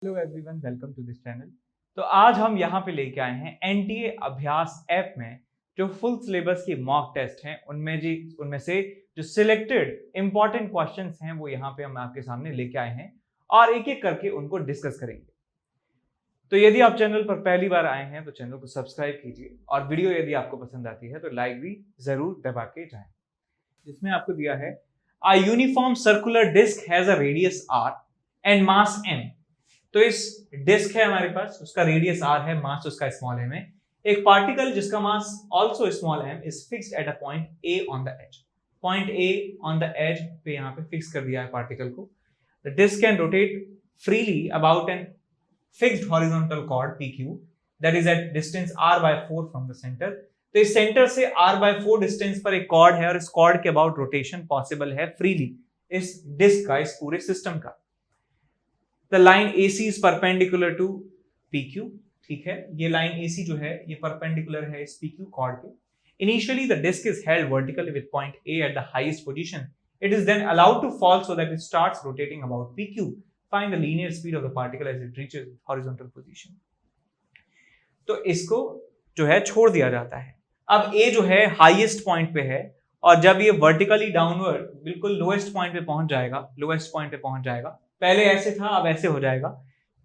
Hello everyone, welcome to this channel. तो आज हम यहाँ पे लेके आए हैं एनटीए अभ्यास ऐप में जो फुल सिलेबस की मॉक टेस्ट हैं उनमें से जो सिलेक्टेड इंपॉर्टेंट क्वेश्चंस हैं वो यहाँ पे हम आपके सामने लेके आए हैं और एक एक करके उनको डिस्कस करेंगे। तो यदि आप चैनल पर पहली बार आए हैं तो चैनल को सब्सक्राइब कीजिए और वीडियो यदि आपको पसंद आती है तो लाइक भी जरूर दबा के जाएं। जिसमें आपको दिया है a uniform circular disc has a radius r and mass m। तो इस डिस्क है हमारे पास, उसका रेडियस r है, मास उसका स्मॉल m है। एक पार्टिकल जिसका mass also small m is fixed at a point a on the edge. पॉइंट a ऑन द एज पे यहाँ पे फिक्स कर दिया है पार्टिकल को। The disc can rotate freely about an fixed horizontal chord pq that is at distance r/4 from the centre. तो इस सेंटर से r/4 डिस्टेंस पर एक कॉर्ड है और इस कॉर्ड के अबाउट रोटेशन पॉसिबल है फ्रीली इस डिस्क का, इस पूरे सिस्टम का। The line AC is perpendicular to PQ, ठीक है। ये लाइन AC जो है ये परपेंडिकुलर है इस PQ कॉर्ड के। Initially the disk is held vertically with point A at the highest position. It is then allowed to fall so that it starts rotating about PQ. Find the linear speed of the particle as it reaches horizontal position. तो इसको जो है छोड़ दिया जाता है। अब A जो है हाईएस्ट पॉइंट पे है और जब ये वर्टिकली डाउनवर्ड बिल्कुल लोएस्ट पॉइंट पे पहुंच जाएगा, पहले ऐसे था अब ऐसे हो जाएगा।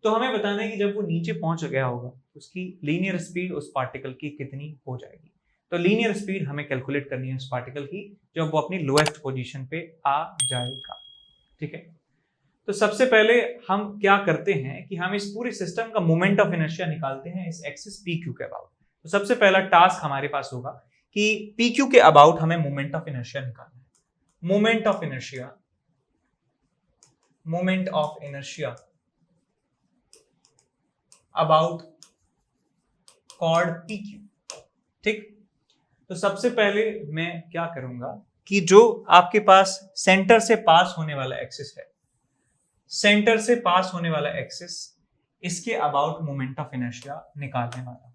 तो हमें बताना है कि जब वो नीचे पहुंच गया होगा उसकी लीनियर स्पीड उस पार्टिकल की कितनी हो जाएगी। तो लीनियर स्पीड हमें कैलकुलेट करनी है उस पार्टिकल की जब वो अपनी लोएस्ट पोजीशन पे आ जाएगा, ठीक है। तो सबसे पहले हम क्या करते हैं कि हम इस पूरे सिस्टम का मोमेंट ऑफ इनर्शिया निकालते हैं इस एक्सिस PQ के अबाउट। तो सबसे पहला टास्क हमारे पास होगा कि PQ के अबाउट हमें मोमेंट ऑफ इनर्शिया निकालना है। Moment of inertia about chord PQ, ठीक। तो सबसे पहले मैं क्या करूंगा कि जो आपके पास सेंटर से पास होने वाला एक्सिस इसके अबाउट मोमेंट ऑफ इनर्शिया निकालने वाला हूं।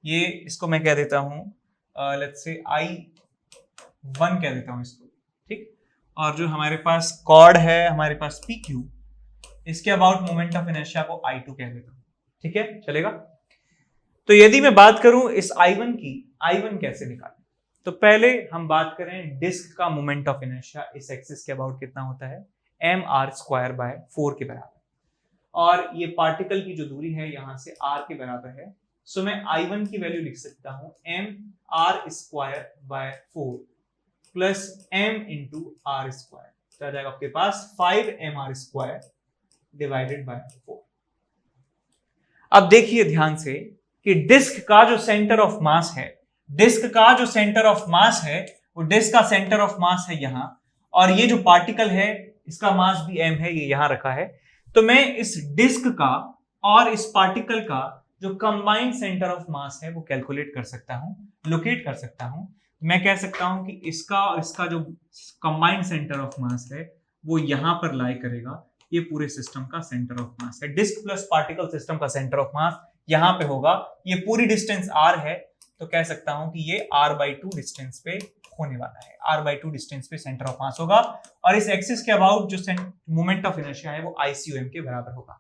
ये इसको मैं कह देता हूं लेट्स से I1 कह देता हूं इसको, ठीक। और जो हमारे पास कॉर्ड है हमारे पास PQ, इसके अबाउट मोमेंट ऑफ इनर्शिया को I2 कह देता हूं, ठीक है, चलेगा। तो यदि मैं बात करूं इस I1 की, I1 कैसे निकालें, तो पहले हम बात करें डिस्क का मोमेंट ऑफ इनर्शिया इस एक्सिस के अबाउट कितना होता है, mr²/4 के बराबर। और ये पार्टिकल की जो दूरी है यहां से r के बराबर है। सो मैं I1 की वैल्यू लिख सकता हूं mr²/4 plus m into r², तो आ जाएगा आपके पास 5mr² डिवाइडेड बाय 4। अब देखिए ध्यान से कि डिस्क का जो सेंटर ऑफ मास है, वो डिस्क का सेंटर ऑफ मास है यहां, और ये जो पार्टिकल है इसका मास भी m है, ये यहां रखा है। तो मैं इस डिस्क का और इस पार्टिकल का जो कंबाइंड सेंटर ऑफ मास है वो कैलकुलेट कर सकता हूं, लोकेट कर सकता हूं। मैं कह सकता हूं कि इसका और इसका जो कंबाइंड सेंटर ऑफ मास है वो यहां पर लाई करेगा। ये पूरे सिस्टम का सेंटर ऑफ मास है, डिस्क प्लस पार्टिकल सिस्टम का सेंटर ऑफ मास यहां पे होगा। ये पूरी डिस्टेंस r है, तो कह सकता हूं कि ये r/2 डिस्टेंस पे होने वाला है, r/2 डिस्टेंस पे सेंटर ऑफ मास होगा। और इस एक्सिस के अबाउट जो मोमेंट ऑफ इनर्शिया है वो ICUM के बराबर होगा।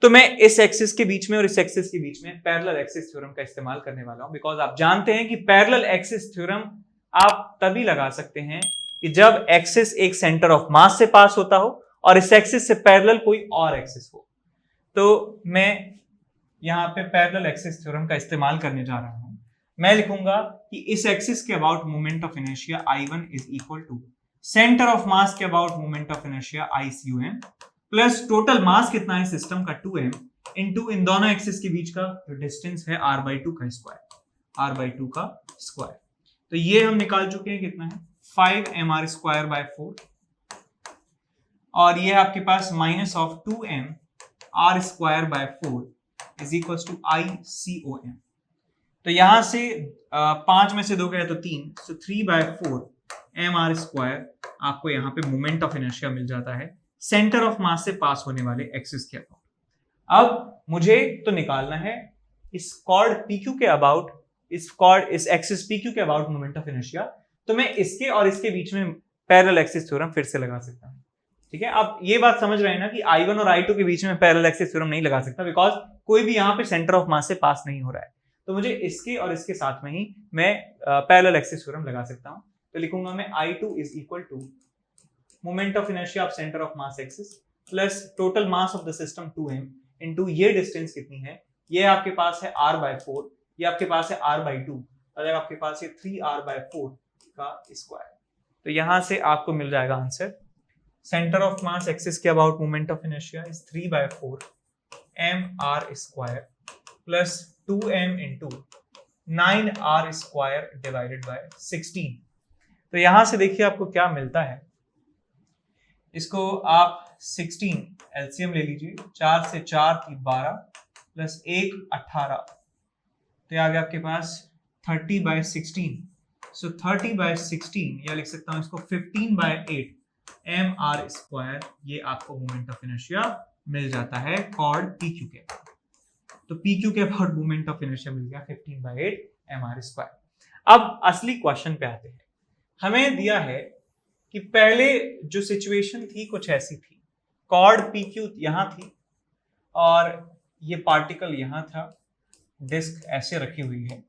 तो मैं इस एक्सिस के बीच में और इस एक्सिस के बीच में पैरेलल एक्सिस थ्योरम का इस्तेमाल करने वाला हूं, बिकॉज आप जानते हैं कि पैरेलल एक्सिस थ्योरम आप तभी लगा सकते हैं कि जब एक्सिस एक सेंटर ऑफ मास से पास होता हो और इस एक्सिस से पैरेलल कोई और एक्सिस हो। तो मैं यहां पे पैरेलल एक्सिस थ्योरम का इस्तेमाल करने जा रहा हूं। मैं लिखूंगा कि इस एक्सिस के about moment of inertia I1 is equal to centre of mass के about moment of inertia ICUM plus total mass कितना है सिस्टम का 2m इंटू इन दोनों एक्सिस के बीच का जो डिस्टेंस है r/2 का स्क्वायर। तो ये हम निकाल चुके हैं, कितना है 5mr²/4 और ये आपके पास minus of 2mr²/4 is equal to ICOM। तो यहां से 5 में से 2 गए तो 3, so 3/4 mr² आपको यहाँ पे मोमेंट ऑफ इनर्शिया मिल जाता है सेंटर ऑफ मास से पास होने वाले एक्सिस के अबाउट। अब मुझे तो निकालना है इस कॉर्ड PQ के अबाउट, इस एक्सिस PQ के अबाउट मोमेंट ऑफ इनर्शिया। तो मैं इसके और इसके बीच में पैरेलल एक्सिस थ्योरम फिर से लगा सकता हूं। ठीक है, आप ये बात समझ रहे हैं ना कि I1 और I2 के बीच में पैरेलल एक्सिस थ्योरम नहीं लगा सकता, बिकॉज कोई भी यहाँ पे सेंटर ऑफ मास से पास नहीं हो रहा है। तो मुझे इसके और इसके साथ में ही मैं पैरेलल एक्सिस थ्योरम लगा सकता हूँ। तो लिखूंगा मैं I2 is equal to moment of inertia of centre of mass axis plus total mass of the system 2m into ये डिस्टेंस कितनी है, ये आपके पास है r/4, ये आपके पास है r/2 और आपके पास है 3r/4 का स्क्वायर। तो यहां से आपको मिल जाएगा answer, centre of mass axis के about moment of inertia is 3/4 mr square plus 2m into 9r square divided by 16। तो यहां से देखिए आपको क्या मिलता है, इसको आप 16 एलसीएम ले लीजिए, 4 से 4 की 12 प्लस 1 18, तो आ गया आपके पास 30/16। सो 30/16 या लिख सकता हूं इसको 15/8 mr स्क्वायर, ये आपको मोमेंट ऑफ इनर्शिया मिल जाता है कॉर्ड PQ के। तो PQ के अबाउट मोमेंट ऑफ इनर्शिया मिल गया 15/8 mr स्क्वायर। अब असली क्वेश्चन पे आते हैं। हमें दिया है कि पहले जो सिचुएशन थी कुछ ऐसी थी, कॉर्ड PQ यहां थी और ये पार्टिकल यहां था, डिस्क ऐसे रखी हुई है,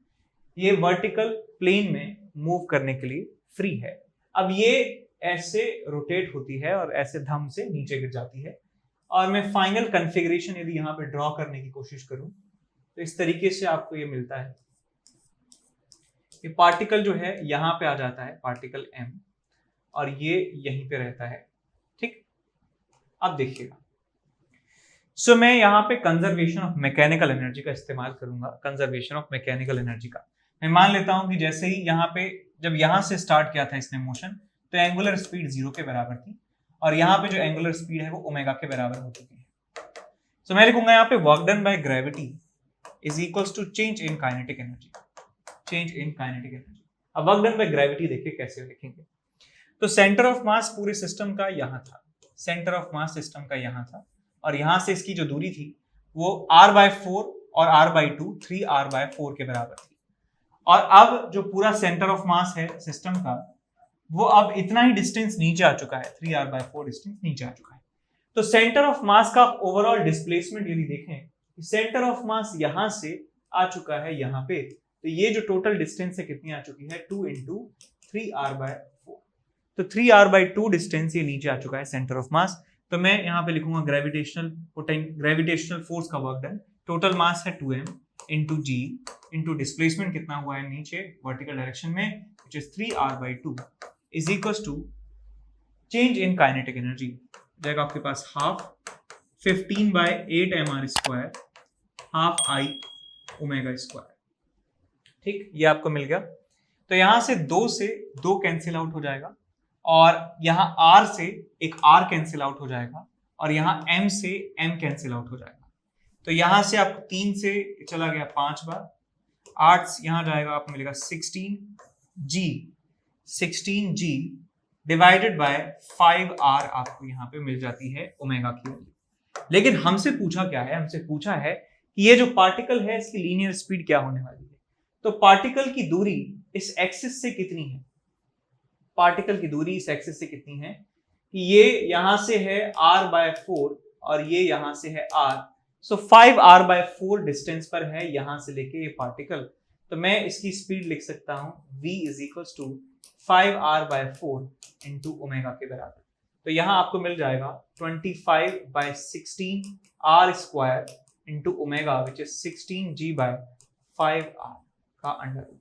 ये वर्टिकल प्लेन में मूव करने के लिए फ्री है। अब ये ऐसे रोटेट होती है और ऐसे धम से नीचे गिर जाती है, और मैं फाइनल कॉन्फ़िगरेशन यदि यहाँ पे ड्रॉ करने की कोशिश करूं तो इस तरीके से आपको ये मिलता है। ये पार्टिकल जो है यहाँ पे आ जाता है, पार्टिकल M, और ये यहीं पे रहता है। ठीक, अब देखिएगा, सो मैं यहाँ पे कंजर्वेशन ऑफ मैकेनिकल एनर्जी का इस्तेमाल करूंगा। कंजर्वेशन ऑफ मैकेनिकल एनर्जी का मैं मान लेता हूं कि जैसे ही यहाँ पे जब यहां से स्टार्ट किया था इसने मोशन, तो एंगुलर स्पीड 0 के बराबर थी और यहाँ पे जो एंगुलर स्पीड है वो ओमेगा के बराबर हो चुकी है। सो मैं लिखूंगा यहाँ पे work done by gravity is equals to change in kinetic energy. Change in kinetic energy. अब वर्क डन बाय ग्रेविटी देखिए कैसे लिखेंगे। तो सेंटर ऑफ मास पूरे सिस्टम का यहाँ था, सेंटर ऑफ मास सिस्टम का यहाँ था, और यहां से इसकी जो दूरी थी वो r/4 और r/2 3r/4 के बराबर थी। और अब जो पूरा सेंटर ऑफ मास है सिस्टम का, वो अब इतना ही डिस्टेंस नीचे आ चुका है, 3r/4 डिस्टेंस नीचे आ चुका है। तो सेंटर ऑफ मास का ओवरऑल डिस्प्लेसमेंट यदि देखें, सेंटर ऑफ मास यहां से आ चुका है यहाँ पे, तो ये जो टोटल डिस्टेंस है कितनी आ चुकी है, 2 × 3r/4। तो 3r/2 डिस्टेंस ये नीचे आ चुका है सेंटर ऑफ मास। तो मैं यहाँ पे लिखूंगा ग्रेविटेशनल फोर्स का वर्क डन, टोटल मास है 2m into g into displacement कितना हुआ है नीचे वर्टिकल डायरेक्शन में, which is 3r/2 is equals to change in kinetic energy, जाएगा आपके पास half 15/8 mr square half I omega square. ठीक, ये आपको मिल गया। तो यहां से 2 से 2 कैंसिल आउट हो जाएगा, और यहाँ R से एक R कैंसिल आउट हो जाएगा, और यहाँ M से M कैंसिल आउट हो जाएगा। तो यहां से आपको 3 से चला गया 5 बार, 8 यहाँ जाएगा, आपको मिलेगा 16g डिवाइडेड बाय 5r आपको यहाँ पे मिल जाती है ओमेगा की वैल्यू। लेकिन हमसे पूछा क्या है, हमसे पूछा है कि ये जो पार्टिकल है इसकी लीनियर स्पीड क्या होने वाली है। तो पार्टिकल की दूरी इस एक्सिस से कितनी है, पार्टिकल की दूरी इस एक्सिस से कितनी है कि ये यहां से है r/4 और ये यहां से है r। सो 5r/4 डिस्टेंस पर है यहां से लेके ये पार्टिकल। तो मैं इसकी स्पीड लिख सकता हूं v = 5r/4 इंटू ओमेगा के बराबर। तो यहां आपको मिल जाएगा 25/16 r square into omega which is 16g/5r का अंडर रूट।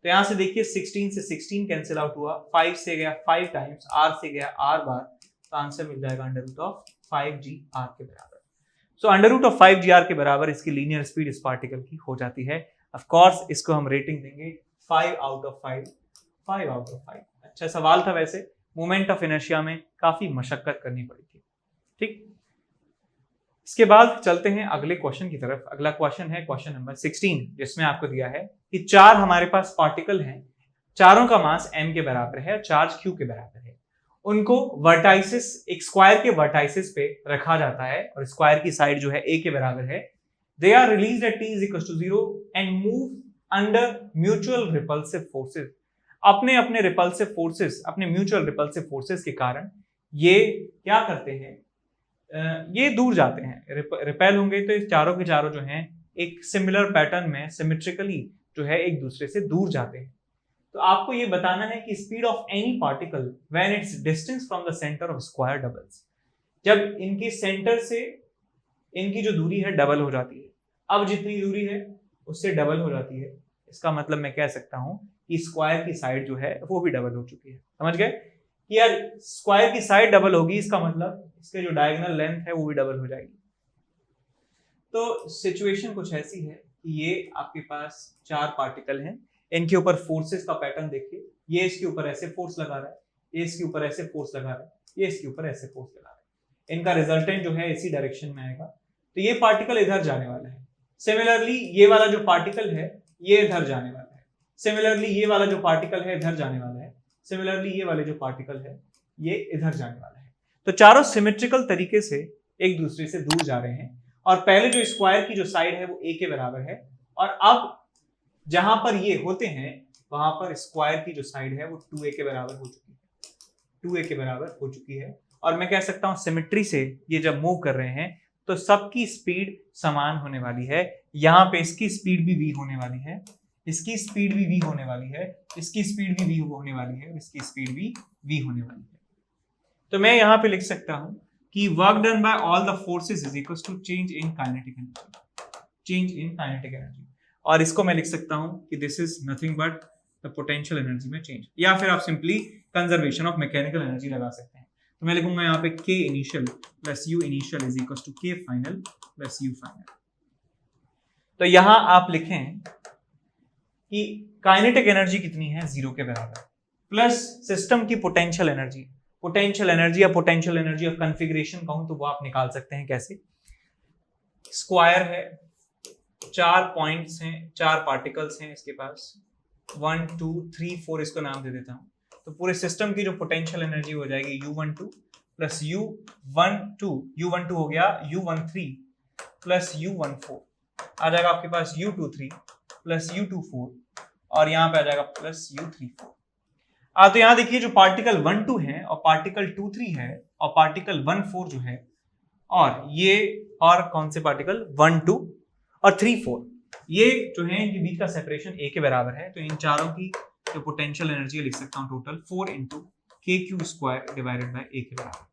तो यहां से देखिए 16 से 16 कैंसिल आउट हुआ, 5 से गया 5 टाइम्स, r से गया r बार, तो आंसर मिल जाएगा √5gr के बराबर। सो √5gr के बराबर इसकी लीनियर स्पीड इस पार्टिकल की हो जाती है। ऑफ कोर्स इसको हम रेटिंग देंगे 5 आउट ऑफ 5। अच्छा सवाल था वैसे, मोमेंट ऑफ इनर्शिया में काफी मशक्कत करनी पड़ी थी। ठीक, इसके बाद चलते हैं अगले क्वेश्चन की तरफ। अगला क्वेश्चन है क्वेश्चन नंबर 16, जिसमें आपको दिया है कि 4 हमारे पास पार्टिकल हैं, चारों का मास m के बराबर है, चार्ज q के बराबर है। उनको वर्टाइसिस, एक स्क्वायर के वर्टाइसिस पे रखा जाता है और स्क्वायर की साइड जो है a के बराबर है। They are released at t = 0 and move under mutual repulsive forces. अपने रिपल्सिव फोर्सेस, अपने म्यूचुअल रिपल्सिव फोर्सेस के कारण ये क्या करते हैं, ये दूर जाते हैं, रिपेल होंगे तो ये चारों के चारों जो हैं एक सिमिलर पैटर्न में सिमेट्रिकली जो है एक दूसरे से दूर जाते हैं। तो आपको ये बताना है कि speed of any particle when it's distance from the centre of square doubles, जब इनके सेंटर से इनकी जो दूरी है डबल हो जाती है, अब जितनी दूरी है उससे डबल हो जाती है, इसका मतलब मैं कह सकता हूं कि स्क्वायर की साइड जो है वो भी डबल हो चुकी है। समझ गए कि यार स्क्वायर की साइड डबल होगी, इसका मतलब इसके जो डायगोनल लेंथ है वो भी डबल हो जाएगी। तो सिचुएशन कुछ ऐसी है कि ये आपके पास चार पार्टिकल हैं, इनके ऊपर फोर्सेस का पैटर्न देखिए, ये इसके ऊपर ऐसे फोर्स लगा रहा है, ये इसके ऊपर ऐसे फोर्स लगा रहा है, ये इसके ऊपर ऐसे फोर्स लगा रहा है, इनका रिजल्टेंट जो है इसी डायरेक्शन में आएगा, तो ये पार्टिकल इधर जाने वाला है। सिमिलरली ये वाला जो पार्टिकल है ये इधर जाने वाला है, सिमिलरली ये वाला जो पार्टिकल है इधर जाने वाला है, सिमिलरली ये वाले जो पार्टिकल है ये इधर जाने वाला है। तो चारों सिमेट्रिकल तरीके से एक दूसरे से दूर जा रहे हैं, और पहले जो स्क्वायर की जो साइड है वो a के बराबर है, और अब जहां पर ये होते हैं वहां पर स्क्वायर की जो साइड है वो 2a के बराबर हो चुकी है, 2a के बराबर हो चुकी है। और मैं कह सकता हूं सिमेट्री से ये जब मूव कर रहे हैं तो सबकी स्पीड समान होने वाली है। यहाँ पे इसकी स्पीड भी v होने वाली है, इसकी स्पीड भी v होने वाली है, इसकी स्पीड भी v होने वाली है, इसकी स्पीड भी v होने वाली है। तो मैं यहाँ पे लिख सकता हूं कि work done by all the forces is equal to change in kinetic energy, change in kinetic energy. और इसको मैं लिख सकता हूं कि this is nothing but the potential energy में चेंज, या फिर आप simply conservation of mechanical energy लगा सकते हैं। तो मैं लिखूंगा यहाँ पे k initial plus u initial is equal to k final plus u final. तो यहां आप लिखें कि काइनेटिक एनर्जी कितनी है, 0 के बराबर, प्लस सिस्टम की पोटेंशियल एनर्जी, पोटेंशियल एनर्जी या पोटेंशियल एनर्जी ऑफ कॉन्फ़िगरेशन कहूं तो वो आप निकाल सकते हैं कैसे। स्क्वायर है, 4 पॉइंट्स हैं, 4 पार्टिकल्स हैं इसके पास, 1 2 3 4 इसको नाम दे देता हूं। तो पूरे सिस्टम की जो पोटेंशियल एनर्जी हो जाएगी u12 प्लस u12 हो गया u13 प्लस u14, आ जाएगा आपके पास u23 प्लस u24, और यहां पे आ जाएगा प्लस u34। तो यहां देखिए जो पार्टिकल 1 2 है और पार्टिकल 2 3 है और पार्टिकल 1 4 जो है, और ये और कौन से पार्टिकल 1 2 और 3 4, ये जो है इनके बीच का सेपरेशन a के बराबर है। तो इन चारों की जो पोटेंशियल एनर्जी लिख सकता हूं टोटल 4 इंटू के Q square divided by a के बराबर।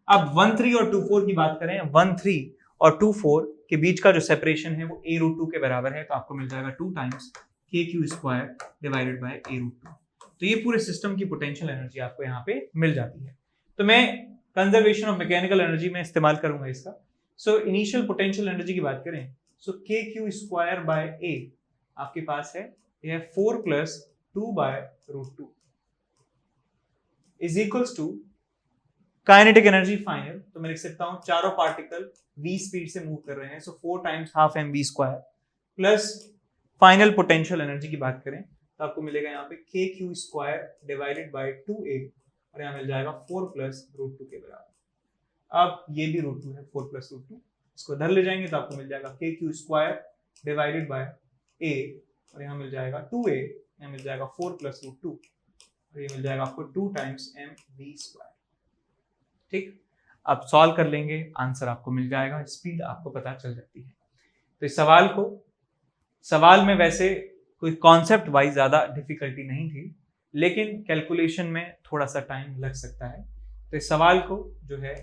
अब 1 3 और 2 4 की बात करें, 1 3 और 2 4 के बीच का जो सेपरेशन है वो a√2 के बराबर है, तो आपको मिल जाएगा 2 टाइम्स के Q square divided by a√2। तो ये पूरे सिस्टम की पोटेंशियल एनर्जी आपको यहाँ पे मिल जाती है। तो मैं कंजर्वेशन ऑफ मैकेनिकल एनर्जी में इस्तेमाल करूंगा इसका। सो इनिशियल पोटेंशियल एनर्जी की बात करें, सो के क्यू स्क्वायर बाय ए आपके पास है, यह 4 plus 2 by √2 is equals to kinetic energy final. तो मैं लिख सकता हूं चारों पार्टिकल v स्पीड से मूव कर रहे हैं, so 4 times half mv square plus final potential energy की बात करें तो आपको मिलेगा यहाँ पे के Q square divided by 2a, और यहाँ मिल जाएगा 4 प्लस √2 के बराबर। अब ये भी √2 है, 4 प्लस √2, इसको इधर ले जाएंगे तो आपको मिल जाएगा के Q square divided by a, और यहाँ मिल जाएगा 2a, यहाँ मिल जाएगा 4 प्लस √2, और ये मिल जाएगा आपको 2 टाइम्स mv स्क्वायर। ठीक, अब सॉल्व कर लेंगे, आंसर आपको मिल जाएगा, स्पीड आपको पता चल जाती है। तो इस सवाल में वैसे कोई कॉन्सेप्ट वाइज ज्यादा डिफिकल्टी नहीं थी, लेकिन कैलकुलेशन में थोड़ा सा टाइम लग सकता है। तो इस सवाल को जो है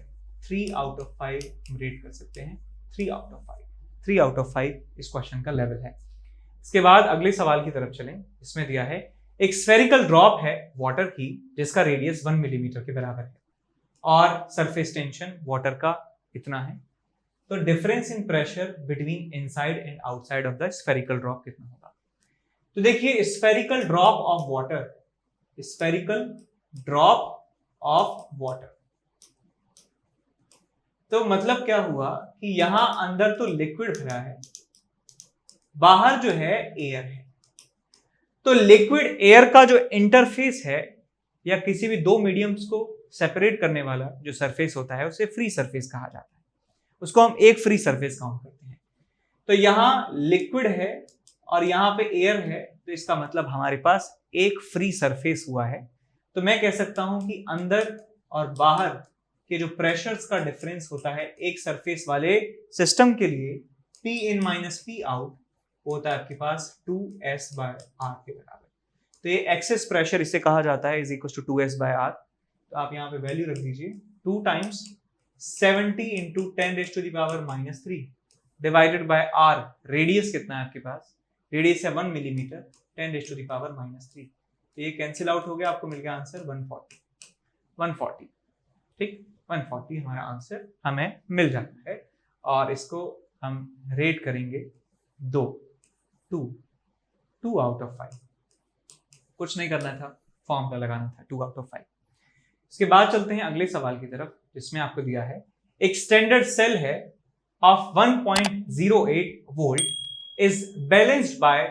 3 आउट ऑफ 5 रेट कर सकते हैं, 3 आउट ऑफ 5 इस क्वेश्चन का लेवल है। इसके बाद अगले सवाल की तरफ चलें। इसमें दिया है एक स्फेरिकल ड्रॉप है वाटर की जिसका रेडियस 1 मिलीमीटर के बराबर है और सरफेस टेंशन वाटर का इतना है, तो difference in pressure between inside and outside of the spherical drop कितना होगा। तो देखिए spherical drop of water, spherical drop of water, तो मतलब क्या हुआ कि यहां अंदर तो लिक्विड भरा है, बाहर जो है एयर है, तो लिक्विड एयर का जो इंटरफेस है या किसी भी दो मीडियम्स को सेपरेट करने वाला जो सरफेस होता है उसे फ्री सरफेस कहा जाता है, उसको हम एक फ्री सरफेस काउंट करते हैं। तो यहां लिक्विड है और यहां पे एयर है, तो इसका मतलब हमारे पास एक फ्री सरफेस हुआ है। तो मैं कह सकता हूं कि अंदर और बाहर कि जो प्रेशर्स का डिफरेंस होता है एक सरफेस वाले सिस्टम के लिए P in minus P out होता है आपके पास 2s/r के बराबर। तो ये एक्सेस प्रेशर इसे कहा जाता है इज इक्वल टू 2s/r। तो आप यहाँ पे वैल्यू रख दीजिए 2 times 70 into 10⁻³ divided by r। Radius कितना है आपके पास? रेडियस है 1 मिलीमीटर, 10⁻³ तो ये कैंसिल आउट हो गया, आपको मिल गया आंसर 140। ठीक, 140 हमारा आंसर हमें मिल जाता है। और इसको हम रेट करेंगे 2 आउट ऑफ 5। कुछ नहीं करना था, फॉर्मूला लगाना था 2 आउट ऑफ 5। इसके बाद चलते हैं अगले सवाल की तरफ, जिसमें आपको दिया है एक स्टैंडर्ड सेल है of 1.08 volt is balanced by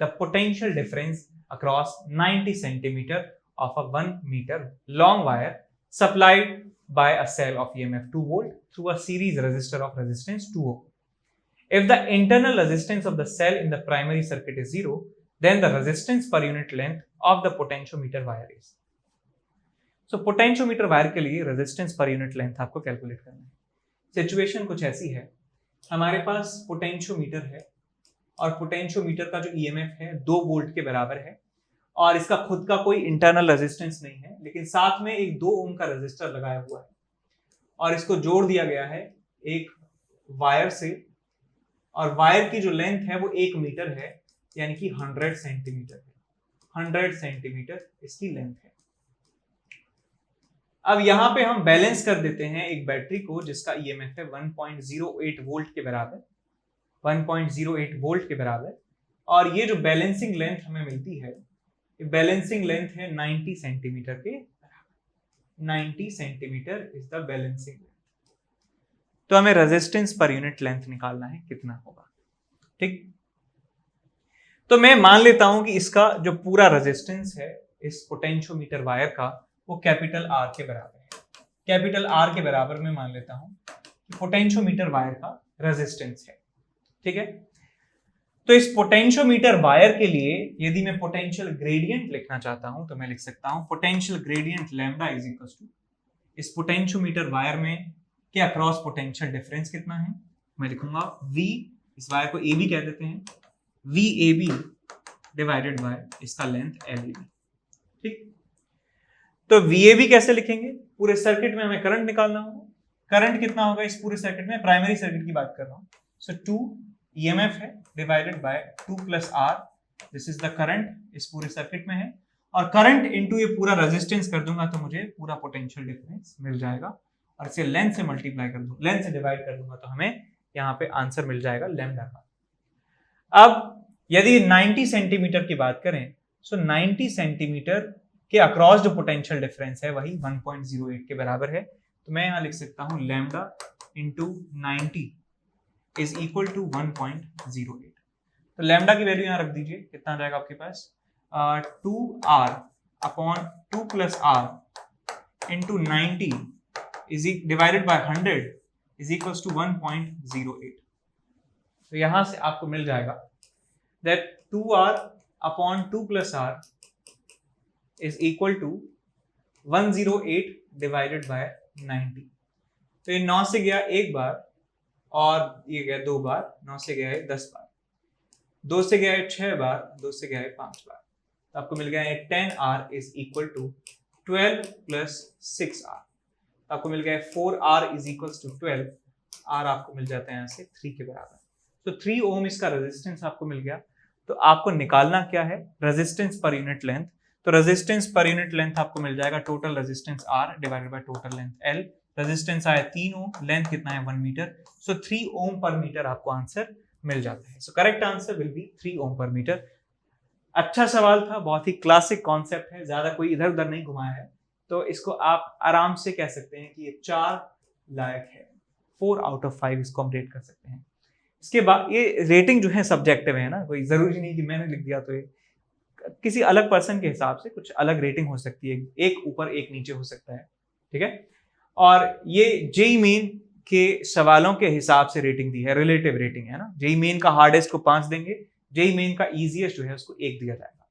the potential difference across 90 centimetre of a 1 metre long wire supplied by a cell of EMF 2 volt through a series resistor of resistance 2 ohm. If the internal resistance of the cell in the primary circuit is 0, then the resistance per unit length of the potentiometer wire is. So potentiometer wire के लिए resistance per unit length आपको calculate करना है। Situation कुछ ऐसी है, हमारे पास potentiometer है और पोटेंशियोमीटर का जो EMF है 2 वोल्ट के बराबर है और इसका खुद का कोई इंटरनल रेजिस्टेंस नहीं है, लेकिन साथ में एक 2 ओम का रेजिस्टर लगाया हुआ है और इसको जोड़ दिया गया है एक वायर से, और वायर की जो लेंथ है वो 1 मीटर है, यानी कि 100 सेंटीमीटर है। 100 सेंटीमीटर इसकी लेंथ है। अब यहां पे हम बैलेंस कर देते हैं एक बैटरी को जिसका ईएमएफ है 1.08 वोल्ट के बराबर, 1.08 वोल्ट के बराबर, और ये जो बैलेंसिंग लेंथ हमें मिलती है, बैलेंसिंग लेंथ है 90 सेंटीमीटर के बराबर। 90 centimetre is the balancing length. तो हमें रेजिस्टेंस पर यूनिट लेंथ निकालना है, कितना होगा। ठीक, तो मैं मान लेता हूं कि इसका जो पूरा रेजिस्टेंस है इस पोटेंशियोमीटर वायर का वो कैपिटल आर के बराबर है। कैपिटल आर के बराबर मैं मान लेता हूं कि पोटेंशियोमीटर वायर का रेजिस्टेंस है। ठीक है, तो इस पोटेंशियोमीटर वायर के लिए यदि मैं पोटेंशियल ग्रेडियंट लिखना चाहता हूं तो मैं लिख सकता हूं potential gradient lambda is equal to, इस पोटेंशियोमीटर वायर में के अक्रॉस पोटेंशियल डिफरेंस कितना है, मैं लिखूंगा V, इस वायर को AB कह देते हैं, VAB डिवाइडेड बाय इसका लेंथ LAB। ठीक, तो VAB कैसे लिखेंगे? पूरे सर्किट में हमें करंट निकालना होगा। करंट कितना होगा इस पूरे सर्किट में? प्राइमरी सर्किट की बात कर रहा हूं। सो 2 EMF है divided by 2 plus R, this is the current इस पूरे सर्किट में है, और करंट इनटू ये पूरा रेजिस्टेंस कर दूंगा तो मुझे पूरा पोटेंशियल डिफरेंस मिल जाएगा, और इसे लेंथ से मल्टीप्लाई कर दूंगा, लेंथ से डिवाइड कर दूंगा तो हमें यहाँ पे आंसर मिल जाएगा लैम्डा का। अब यदि 90 सेंटीमीटर की बात करें, सो 90 सेंटीमीटर के अक्रॉस जो पोटेंशियल डिफरेंस है वही 1.08 के बराबर है, तो मैं यहाँ लिख सकता हूँ lambda into 90 is equal to 1.08। तो लैम्डा की वैल्यू यहाँ रख दीजिए, कितना आ जाएगा आपके पास 2R upon 2 plus R into 90 is divided by 100 is equal to 1.08। तो यहां से आपको मिल जाएगा that 2R upon 2 plus R is equal to 108 divided by 90। तो ये 9 से गया एक बार और ये गया 2 बार, 9 से गया है 10 बार, 2 से गया है 6 बार, 2 से गया है 5 बार, तो आपको मिल गया है 10R is equal to 12 plus 6R, तो आपको मिल गया है 4R is equal to 12, R आपको मिल जाता है यहाँ से 3 के बराबर। तो 3 ओम इसका रेजिस्टेंस आपको मिल गया। तो आपको निकालना क्या है? Resistance per unit length. तो रेजिस्टेंस पर यूनिट लेंथ आपको मिल जाएगा total resistance R divided by total length L। Resistance आया 3 ओम, लेंथ कितना है 1 मीटर, सो 3 ओम पर मीटर आपको आंसर मिल जाता है। So correct answer will be 3 ओम पर मीटर। अच्छा सवाल था, बहुत ही क्लासिक कॉन्सेप्ट है, ज्यादा कोई इधर उधर नहीं घुमाया है, तो इसको आप आराम से कह सकते हैं कि ये 4 लायक है, 4 आउट ऑफ 5 इसको हम रेट कर सकते हैं। इसके बाद ये रेटिंग जो है सब्जेक्टिव है ना, कोई जरूरी नहीं कि मैंने लिख दिया तो ये किसी अलग पर्सन के हिसाब से कुछ अलग रेटिंग हो सकती है, एक ऊपर एक नीचे हो सकता है। ठीक है, और ये जेईई मेन के सवालों के हिसाब से रेटिंग दी है, रिलेटिव रेटिंग है ना। जेईई मेन का हार्डेस्ट को 5 देंगे, जेईई मेन का इजीएस्ट जो है उसको 1 दिया जाएगा,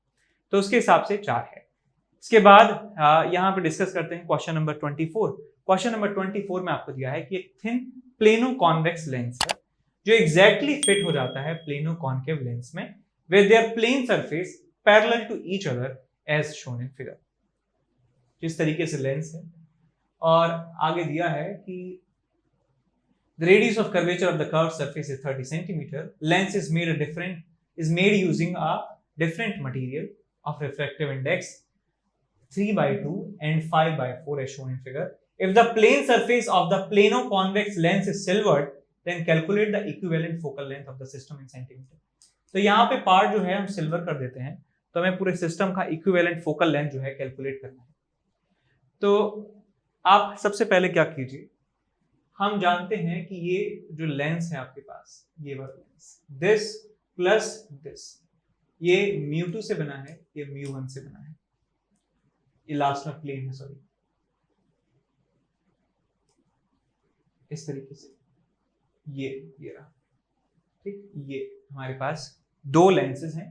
तो उसके हिसाब से 4 है। इसके बाद यहाँ पे डिस्कस करते हैं क्वेश्चन नंबर 24। क्वेश्चन नंबर 24 में आपको दिया है कि एक थिन प्लेनो कॉन्वेक्स लेंस है जो एग्जैक्टली फिट हो जाता है प्लेनो कॉन्केव लेंस में with their plane surface parallel to each other as shown in figure. जिस तरीके से लेंस है और आगे दिया है कि the radius of curvature of the curved surface is 30 centimeter. Lens is made using a different material of refractive index 3/2 and 5/4 as shown in figure. If the plane surface of the plano-convex lens is silvered, then calculate the equivalent focal length of the system in centimeter. तो यहाँ पे part जो है हम silver कर देते हैं, तो हमें पूरे सिस्टम का इक्विवेलेंट फोकल लेंथ जो है कैलकुलेट करना है। तो आप सबसे पहले क्या कीजिए, हम जानते हैं कि ये जो लेंस है आपके पास, ये वाला लेंस, दिस प्लस दिस, ये μ2 से बना है, ये μ1 से बना है, ये लास्ट में प्लेन है, सॉरी, इस तरीके से ये रहा, ठीक। ये हमारे पास दो लेंसेज हैं